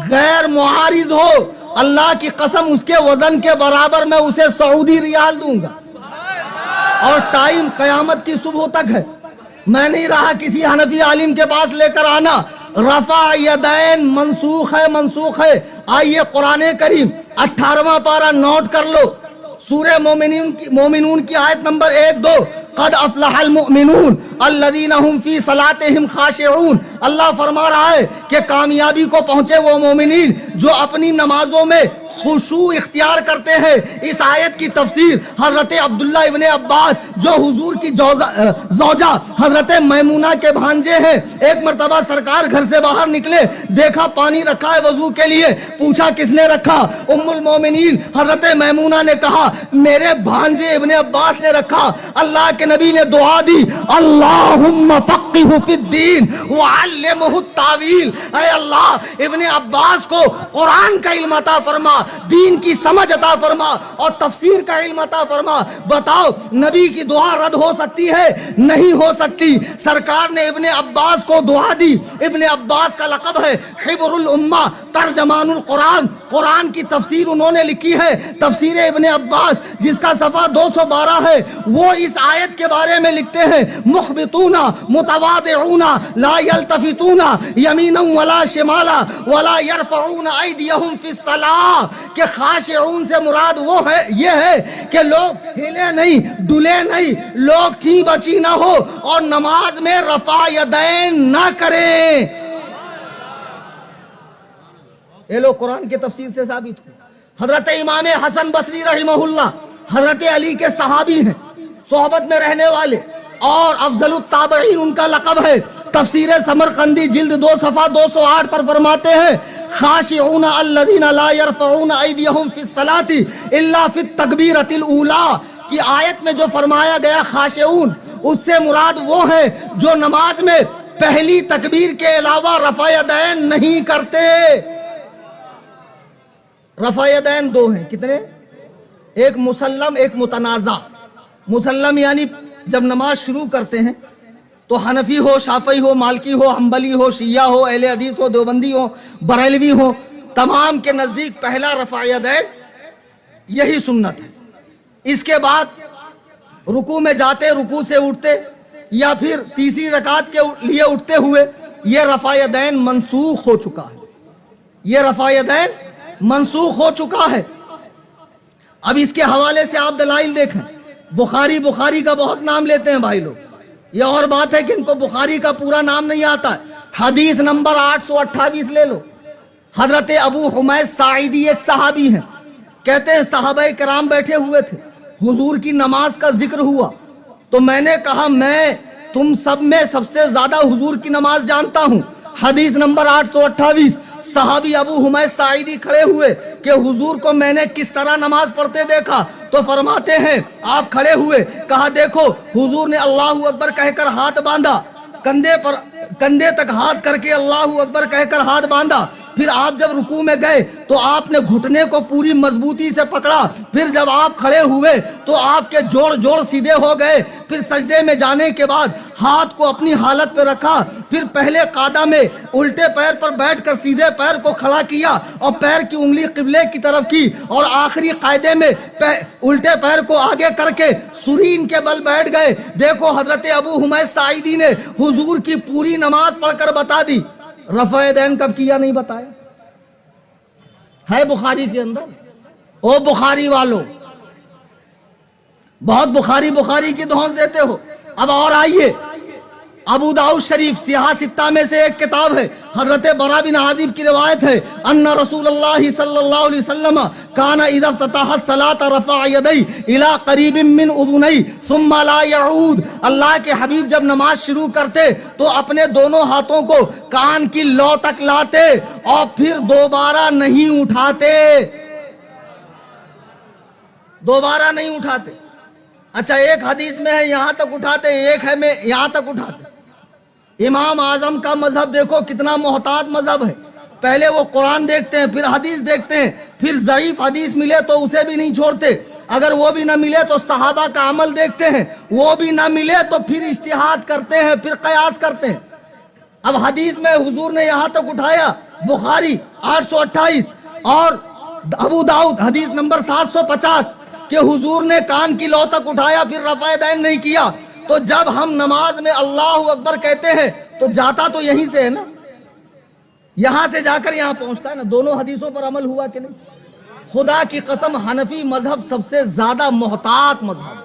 غیر معارض ہو، اللہ کی قسم اس کے وزن کے برابر میں اسے سعودی ریال دوں گا. اور ٹائم قیامت کی صبح تک ہے. میں نہیں رہا کسی حنفی عالم کے پاس لے کر آنا رفع یدین منسوخ ہے، منسوخ ہے. آئیے قرآن کریم 18واں پارہ نوٹ کر لو، سورہ مومنون کی آیت نمبر 1-2. قد افلح المؤمنون الذین هم فی صلاتهم خاشعون. اللہ فرما رہا ہے کہ کامیابی کو پہنچے وہ مومنین جو اپنی نمازوں میں خشوع اختیار کرتے ہیں۔ اس آیت کی تفسیر حضرت عبداللہ ابن عباس جو حضور کی زوجہ حضرت میمونہ کے بھانجے ہیں، ایک مرتبہ سرکار گھر سے باہر نکلے، دیکھا پانی رکھا ہے وضو کے لیے، پوچھا کس نے رکھا؟ ام المومنین حضرت میمونہ نے کہا میرے بھانجے ابن عباس نے رکھا۔ اللہ کے نبی نے دعا دی، اللہم فقہہ فی الدین وعلمہ التاویل، اے اللہ ابن عباس کو قرآن کا علم عطا فرما، دین کی سمجھ عطا فرما اور تفسیر کا علم عطا فرما۔ بتاؤ نبی کی دعا رد ہو سکتی ہے؟ نہیں ہو سکتی۔ سرکار نے ابن عباس کو دعا دی۔ ابن عباس کا لقب ہے حبر الامہ، ترجمان القرآن، قرآن کی تفسیر انہوں نے لکھی ہے، تفسیر ابن عباس جس کا صفحہ 212 ہے۔ وہ اس آیت کے بارے میں لکھتے ہیں مخبتون متواضعون لا یلتفتون یمینا ولا شمالا ولا یرفعون ایدیہم فی الصلاۃ، کہ خاشعون سے مراد وہ ہے، یہ ہے کہ لوگ ہلے نہیں ڈلے نہیں، لوگ چی بچی نہ ہو اور نماز میں رفع یدین نہ کریں۔ یہ لوگ قرآن کے تفسیر سے ثابت ہو۔ حضرت امام حسن بصری رحمہ اللہ حضرت علی کے صحابی ہیں، صحبت میں رہنے والے اور افضل التابعین ان کا لقب ہے۔ تفسیر سمرقندی جلد 2 صفحہ 208 پر فرماتے ہیں خاشعون الذین لا یرفعون ایدیہم فی الصلاۃ الا فی التکبیرۃ الاولی، کی آیت میں جو فرمایا گیا خاشعون، اس سے مراد وہ ہے جو نماز میں پہلی تکبیر کے علاوہ رفع یدین نہیں کرتے۔ رفع یدین دو ہیں، کتنے؟ ایک مسلم ایک متنازع۔ مسلم یعنی جب نماز شروع کرتے ہیں تو حنفی ہو، شافعی ہو، مالکی ہو، حنبلی ہو، شیعہ ہو، اہل حدیث ہو، دیوبندی ہو، بریلوی ہو، تمام کے نزدیک پہلا رفع یدین یہی سنت ہے۔ اس کے بعد رکوع میں جاتے، رکوع سے اٹھتے یا پھر تیسری رکعت کے لیے اٹھتے ہوئے یہ رفع یدین منسوخ ہو چکا ہے، یہ رفع یدین منسوخ ہو چکا ہے۔ اب اس کے حوالے سے آپ دلائل دیکھیں۔ بخاری کا بہت نام لیتے ہیں بھائی لوگ، یہ اور بات ہے کہ ان کو بخاری کا پورا نام نہیں آتا ہے۔ حدیث نمبر 828 لے لو۔ حضرت ابو حمید ساعدی ایک صحابی ہیں، کہتے ہیں صحابہ کرام بیٹھے ہوئے تھے، حضور کی نماز کا ذکر ہوا تو میں نے کہا میں تم سب میں سب سے زیادہ حضور کی نماز جانتا ہوں۔ حدیث نمبر 828، صحابی ابو حمید ساعدی کھڑے ہوئے کہ حضور کو میں نے کس طرح نماز پڑھتے دیکھا، تو فرماتے ہیں آپ کھڑے ہوئے، کہا دیکھو حضور نے اللہ اکبر کہہ کر ہاتھ باندھا، کندھے تک ہاتھ کر کے اللہ اکبر کہہ کر ہاتھ باندھا، پھر آپ جب رکوع میں گئے تو آپ نے گھٹنے کو پوری مضبوطی سے پکڑا، پھر جب آپ کھڑے ہوئے تو آپ کے جوڑ سیدھے ہو گئے، پھر سجدے میں جانے کے بعد ہاتھ کو اپنی حالت پہ رکھا، پھر پہلے قاعدہ میں الٹے پیر پر بیٹھ کر سیدھے پیر کو کھڑا کیا اور پیر کی انگلی قبلے کی طرف کی، اور آخری قاعدے میں الٹے پیر کو آگے کر کے سرین کے بل بیٹھ گئے۔ دیکھو حضرت ابو حمید ساعدی نے حضور کی پوری نماز پڑھ کر بتا دی۔ رفع یدین کب کیا نہیں بتایا، ہے بخاری کے اندر۔ او بخاری والو، بہت بخاری کی دھونس دیتے ہو۔ اب اور آئیے، ابو داؤد شریف سیاہ ستہ میں سے ایک کتاب ہے، حضرت برا بن عازب کی روایت ہے ان رسول اللہ صلی اللہ علیہ وسلم کان اذا افتتح الصلاة رفع یدی الی قریب من اذنی ثم لا یعود، اللہ کے حبیب جب نماز شروع کرتے تو اپنے دونوں ہاتھوں کو کان کی لو تک لاتے اور پھر دوبارہ نہیں اٹھاتے، دوبارہ نہیں اٹھاتے۔ اچھا ایک حدیث میں ہے یہاں تک اٹھاتے، ایک ہے میں یہاں تک اٹھاتے۔ امام اعظم کا مذہب دیکھو کتنا محتاط مذہب ہے، پہلے وہ قرآن دیکھتے ہیں، پھر حدیث دیکھتے ہیں، پھر ضعیف حدیث ملے تو اسے بھی نہیں چھوڑتے، اگر وہ بھی نہ ملے تو صحابہ کا عمل دیکھتے ہیں، وہ بھی نہ ملے تو پھر اجتہاد کرتے ہیں، پھر قیاس کرتے ہیں۔ اب حدیث میں حضور نے یہاں تک اٹھایا، بخاری 828 اور ابو داؤد حدیث نمبر 750 کہ حضور نے کان کی لو تک اٹھایا، پھر رفع یدین نہیں کیا۔ تو جب ہم نماز میں اللہ اکبر کہتے ہیں تو جاتا تو یہیں سے ہے نا، یہاں سے جا کر یہاں پہنچتا ہے نا، دونوں حدیثوں پر عمل ہوا کہ نہیں؟ خدا کی قسم حنفی مذہب سب سے زیادہ محتاط مذہب،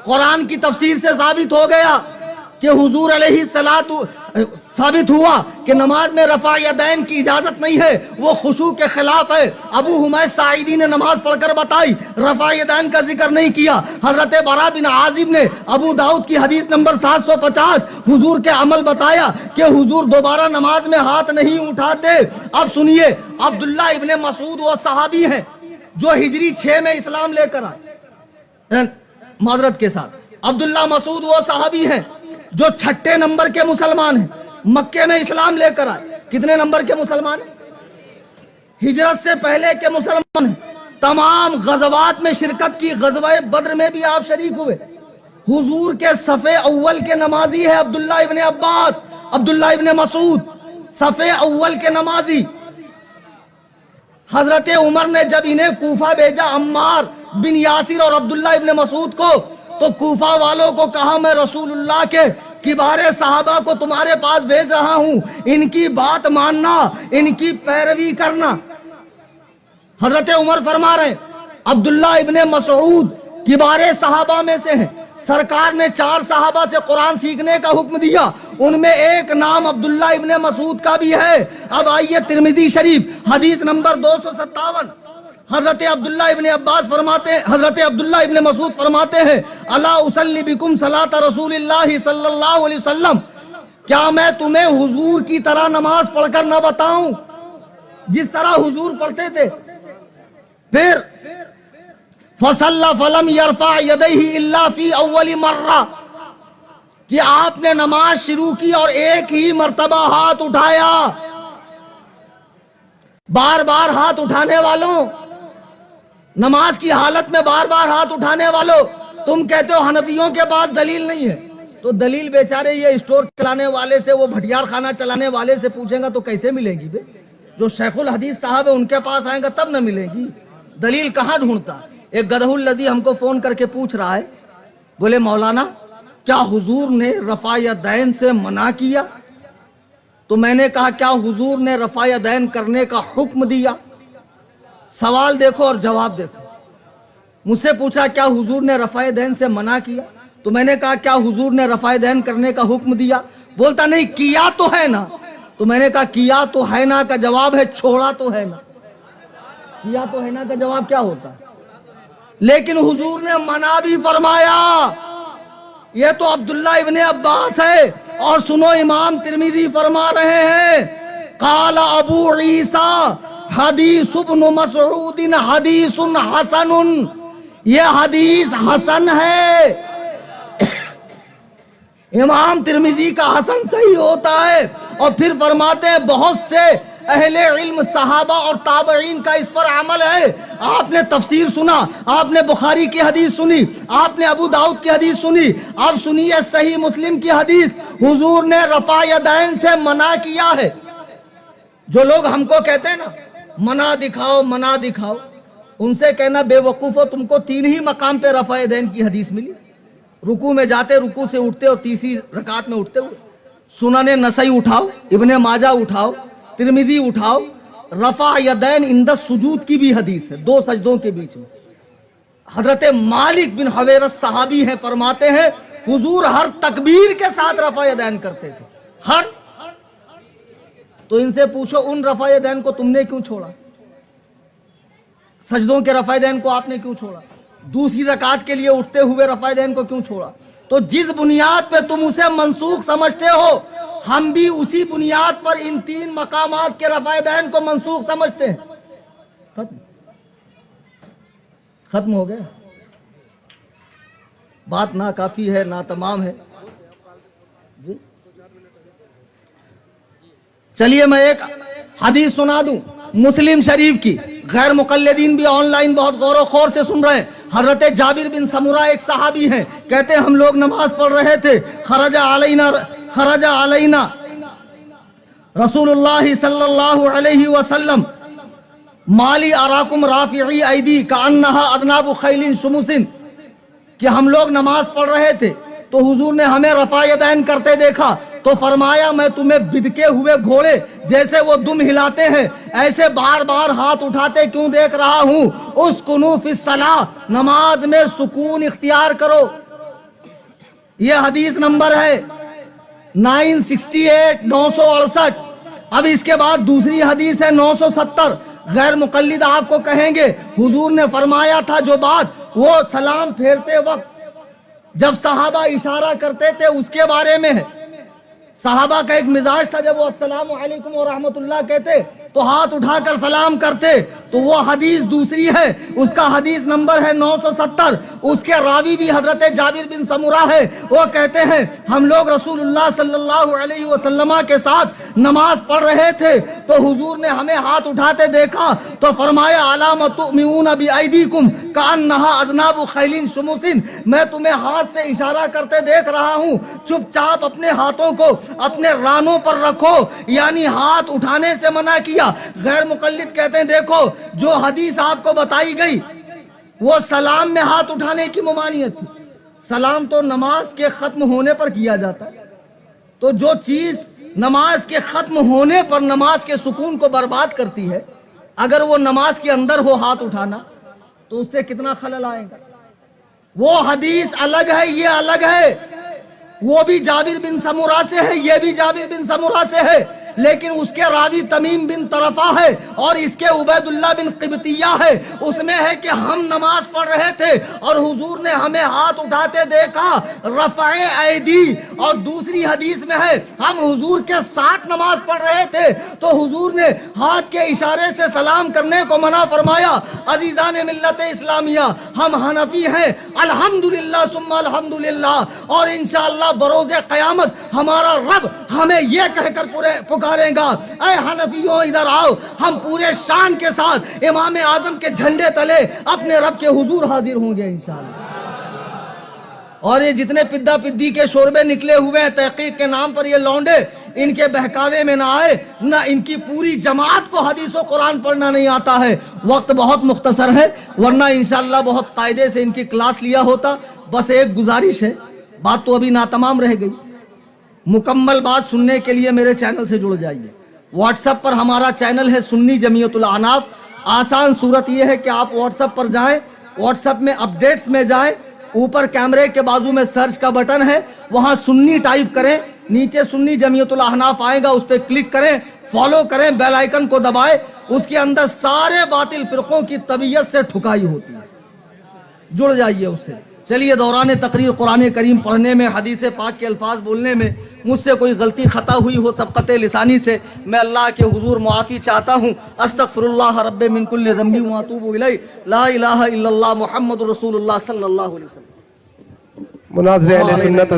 قرآن کی تفسیر سے ثابت ہو گیا کہ حضور علیہ الصلوۃ ثابت ہوا کہ نماز میں رفع یدین کی اجازت نہیں ہے، وہ خشوع کے خلاف ہے۔ ابو حمید ساعدی نے نماز پڑھ کر بتائی، رفع یدین کا ذکر نہیں کیا۔ حضرت برا بن عازب نے ابو داؤد کی حدیث نمبر 750 حضور کے عمل بتایا کہ حضور دوبارہ نماز میں ہاتھ نہیں اٹھاتے۔ اب سنیے، عبداللہ ابن مسعود وہ صحابی ہیں جو ہجری 6 میں اسلام لے کر آئے، معذرت کے ساتھ عبداللہ مسعود وہ صحابی ہیں جو 6 نمبر کے مسلمان ہیں، مکے میں اسلام لے کر آئے۔ کتنے نمبر کے مسلمان ہیں؟ ہجرت سے پہلے کے مسلمان ہیں۔ تمام غزوات میں شرکت کی، غزوہ بدر میں بھی آپ شریک ہوئے۔ حضور کے صف اول کے نمازی ہے عبداللہ ابن عباس، عبداللہ ابن مسعود صف اول کے نمازی۔ حضرت عمر نے جب انہیں کوفہ بھیجا، عمار بن یاسر اور عبداللہ ابن مسعود کو، تو کوفہ والوں کو کہا میں رسول اللہ کے کبار صحابہ کو تمہارے پاس بھیج رہا ہوں، ان کی بات ماننا، ان کی پیروی کرنا۔ حضرت عمر فرما رہے ہیں عبداللہ ابن مسعود کبار صحابہ میں سے ہیں، سرکار نے 4 صحابہ سے قرآن سیکھنے کا حکم دیا، ان میں ایک نام عبداللہ ابن مسعود کا بھی ہے۔ اب آئیے ترمذی شریف حدیث نمبر 257، حضرت عبداللہ ابن عباس فرماتے ہیں، حضرت عبداللہ ابن مسعود فرماتے ہیں الا اصلی بکم صلاۃ رسول اللہ صلی اللہ علیہ وسلم، کیا میں تمہیں حضور کی طرح نماز پڑھ کر نہ بتاؤں جس طرح حضور پڑھتے تھے؟ پھر فصلی فلم یرفع یدیہ الا فی اول مرہ، کہ آپ نے نماز شروع کی اور ایک ہی مرتبہ ہاتھ اٹھایا۔ بار بار ہاتھ اٹھانے والوں، نماز کی حالت میں بار بار ہاتھ اٹھانے والوں، تم کہتے ہو حنفیوں کے پاس دلیل نہیں ہے، تو دلیل بیچارے یہ اسٹور چلانے والے سے، وہ بھٹیار خانہ چلانے والے سے پوچھیں گا تو کیسے ملے گی بے؟ جو شیخ الحدیث صاحب ہے ان کے پاس آئیں گا تب نہ ملے گی، دلیل کہاں ڈھونڈتا؟ ایک گدھہ الذی ہم کو فون کر کے پوچھ رہا ہے، بولے مولانا کیا حضور نے رفع یدین سے منع کیا؟ تو میں نے کہا کیا حضور نے رفع یدین کرنے کا حکم دیا؟ سوال دیکھو اور جواب دیکھو۔ مجھ سے پوچھا کیا حضور نے رفع یدین سے منع کیا؟ تو میں نے کہا کیا حضور نے رفع یدین کرنے کا حکم دیا؟ بولتا نہیں کیا تو ہے نا۔ تو میں نے کہا کیا تو ہے نا کا جواب ہے چھوڑا تو ہے نا۔ کیا تو ہے نا کا جواب کیا ہوتا؟ لیکن حضور نے منع بھی فرمایا۔ یہ تو عبداللہ ابن عباس ہے، اور سنو امام ترمذی فرما رہے ہیں قال ابو عیسیٰ حدیث ابن مسعود حدیث حسن، یہ حدیث حسن ہے۔ امام ترمذی کا حسن صحیح ہوتا ہے، اور پھر فرماتے ہیں بہت سے اہل علم صحابہ اور تابعین کا اس پر عمل ہے۔ آپ نے تفسیر سنا، آپ نے بخاری کی حدیث سنی، آپ نے ابو داؤد کی حدیث سنی، اب سنیے صحیح مسلم کی حدیث، حضور نے رفع یدین سے منع کیا ہے۔ جو لوگ ہم کو کہتے ہیں نا منع دکھاؤ منع دکھاؤ، ان سے کہنا بے وقوفو، تم کو 3 ہی مقام پہ رفع یدین کی حدیث ملی، رکوع میں جاتے رکوع سے اٹھتے اور تیسری رکعت میں اٹھتے ہوئے۔ سنن نسائی اٹھاؤ، ابن ماجہ اٹھاؤ، ترمذی اٹھاؤ، رفع یدین عند السجود کی بھی حدیث ہے، 2 سجدوں کے بیچ میں۔ حضرت مالک بن حویرث صحابی ہیں، فرماتے ہیں حضور ہر تکبیر کے ساتھ رفع یدین کرتے تھے، ہر۔ تو ان سے پوچھو ان رفع یدین کو تم نے کیوں چھوڑا؟ سجدوں کے رفع یدین کو آپ نے کیوں چھوڑا؟ دوسری رکعت کے لیے اٹھتے ہوئے رفع یدین کو کیوں چھوڑا؟ تو جس بنیاد پہ تم اسے منسوخ سمجھتے ہو، ہم بھی اسی بنیاد پر ان 3 مقامات کے رفع یدین کو منسوخ سمجھتے ہیں۔ ختم ہو گیا، بات نہ کافی ہے نہ تمام ہے جی۔ چلیے میں ایک حدیث سنا دوں مسلم شریف کی، غیر مقلدین بھی آن لائن بہت غور و خور سے سن رہے ہیں۔ حضرت جابر بن سمرہ ایک صحابی ہیں، کہتے ہیں ہم لوگ نماز پڑھ رہے تھے، خرج علینا رسول اللہ صلی اللہ علیہ وسلم مالی اراکم رافعی ایدی کانہا اذناب خیل شمس، کہ ہم لوگ نماز پڑھ رہے تھے تو حضور نے ہمیں رفع یدین کرتے دیکھا، تو فرمایا میں تمہیں بدکے ہوئے گھوڑے جیسے وہ دم ہلاتے ہیں ایسے بار بار ہاتھ اٹھاتے کیوں دیکھ رہا ہوں؟ اسکنوا فی الصلاۃ، نماز میں سکون اختیار کرو۔ یہ حدیث نمبر ہے 968 968। اب اس کے بعد دوسری حدیث ہے 970۔ غیر مقلد آپ کو کہیں گے حضور نے فرمایا تھا جو بات وہ سلام پھیرتے وقت جب صحابہ اشارہ کرتے تھے اس کے بارے میں ہے۔ صحابہ کا ایک مزاج تھا جب وہ السلام علیکم ورحمت اللہ کہتے تو ہاتھ اٹھا کر سلام کرتے، تو وہ حدیث دوسری ہے، اس کا حدیث نمبر ہے 970۔ اس کے راوی بھی حضرت جابر بن سمرہ ہے، وہ کہتے ہیں ہم لوگ رسول اللہ صلی اللہ علیہ وسلم کے ساتھ نماز پڑھ رہے تھے تو حضور نے ہمیں ہاتھ اٹھاتے دیکھا تو فرمایا علام تؤمنون بایدیکم کانھا اذناب خیل شمس، میں تمہیں ہاتھ سے اشارہ کرتے دیکھ رہا ہوں، چپ چاپ اپنے ہاتھوں کو اپنے رانوں پر رکھو، یعنی ہاتھ اٹھانے سے منع کیا۔ غیر مقلد کہتے ہیں دیکھو جو حدیث آپ کو بتائی گئی وہ سلام میں ہاتھ اٹھانے کی ممانعت تھی، سلام تو نماز کے ختم ہونے پر کیا جاتا ہے، تو جو چیز نماز کے ختم ہونے پر نماز کے سکون کو برباد کرتی ہے، اگر وہ نماز کے اندر ہو ہاتھ اٹھانا تو اس سے کتنا خلل آئے گا۔ وہ حدیث الگ ہے، یہ الگ ہے، وہ بھی جابر بن سمرہ سے ہے، یہ بھی جابر بن سمرہ سے ہے، لیکن اس کے راوی تمیم بن طرفہ ہے اور اس کے عبید اللہ بن قبطیہ ہے۔ اس میں ہے کہ ہم نماز پڑھ رہے تھے اور حضور نے ہمیں ہاتھ اٹھاتے دیکھا رفع ایدی، اور دوسری حدیث میں ہے ہم حضور کے ساتھ نماز پڑھ رہے تھے تو حضور نے ہاتھ کے اشارے سے سلام کرنے کو منع فرمایا۔ عزیزان ملت اسلامیہ، ہم حنفی ہیں الحمدللہ ثم الحمدللہ، اور انشاءاللہ بروز قیامت ہمارا رب ہمیں یہ کہہ کر پکارے گا اے حنفیوں ادھر آؤ، ہم پورے شان کے ساتھ امام اعظم کے جھنڈے تلے اپنے رب کے حضور حاضر ہوں گے انشاءاللہ۔ اور یہ جتنے پدہ پدی کے شوربے نکلے ہوئے ہیں تحقیق کے نام پر، یہ لونڈے ان کے بہکاوے میں نہ آئے، نہ ان کی پوری جماعت کو حدیث و قرآن پڑھنا نہیں آتا ہے۔ وقت بہت مختصر ہے ورنہ انشاءاللہ بہت قاعدے سے ان کی کلاس لیا ہوتا۔ بس ایک گزارش ہے، بات تو ابھی ناتمام رہ گئی، مکمل بات سننے کے لیے میرے چینل سے جڑ جائیے۔ واٹس ایپ پر ہمارا چینل ہے سنی جمعیت الاعناف۔ آسان صورت یہ ہے کہ آپ واٹس ایپ پر جائیں، واٹس ایپ میں اپڈیٹس میں جائیں، اوپر کیمرے کے بازو میں سرچ کا بٹن ہے، وہاں سنی ٹائپ کریں، نیچے سنی جمعیت الاعناف آئے گا، اس پہ کلک کریں، فالو کریں، بیل آئیکن کو دبائیں، اس کے اندر سارے باطل فرقوں کی طبیعت سے ٹھکائی ہوتی ہے، جڑ جائیے اس سے۔ چلیے دوران تقریر قرآن کریم پڑھنے میں، حدیث پاک کے الفاظ بولنے میں مجھ سے کوئی غلطی خطا ہوئی ہو سبقت لسانی سے، میں اللہ کے حضور معافی چاہتا ہوں۔ استغفر اللہ رب من کل ذنب واتوب الیہ، لا الہ الا اللہ محمد رسول اللہ صلی اللہ علیہ وسلم۔ مناظر اہل سنت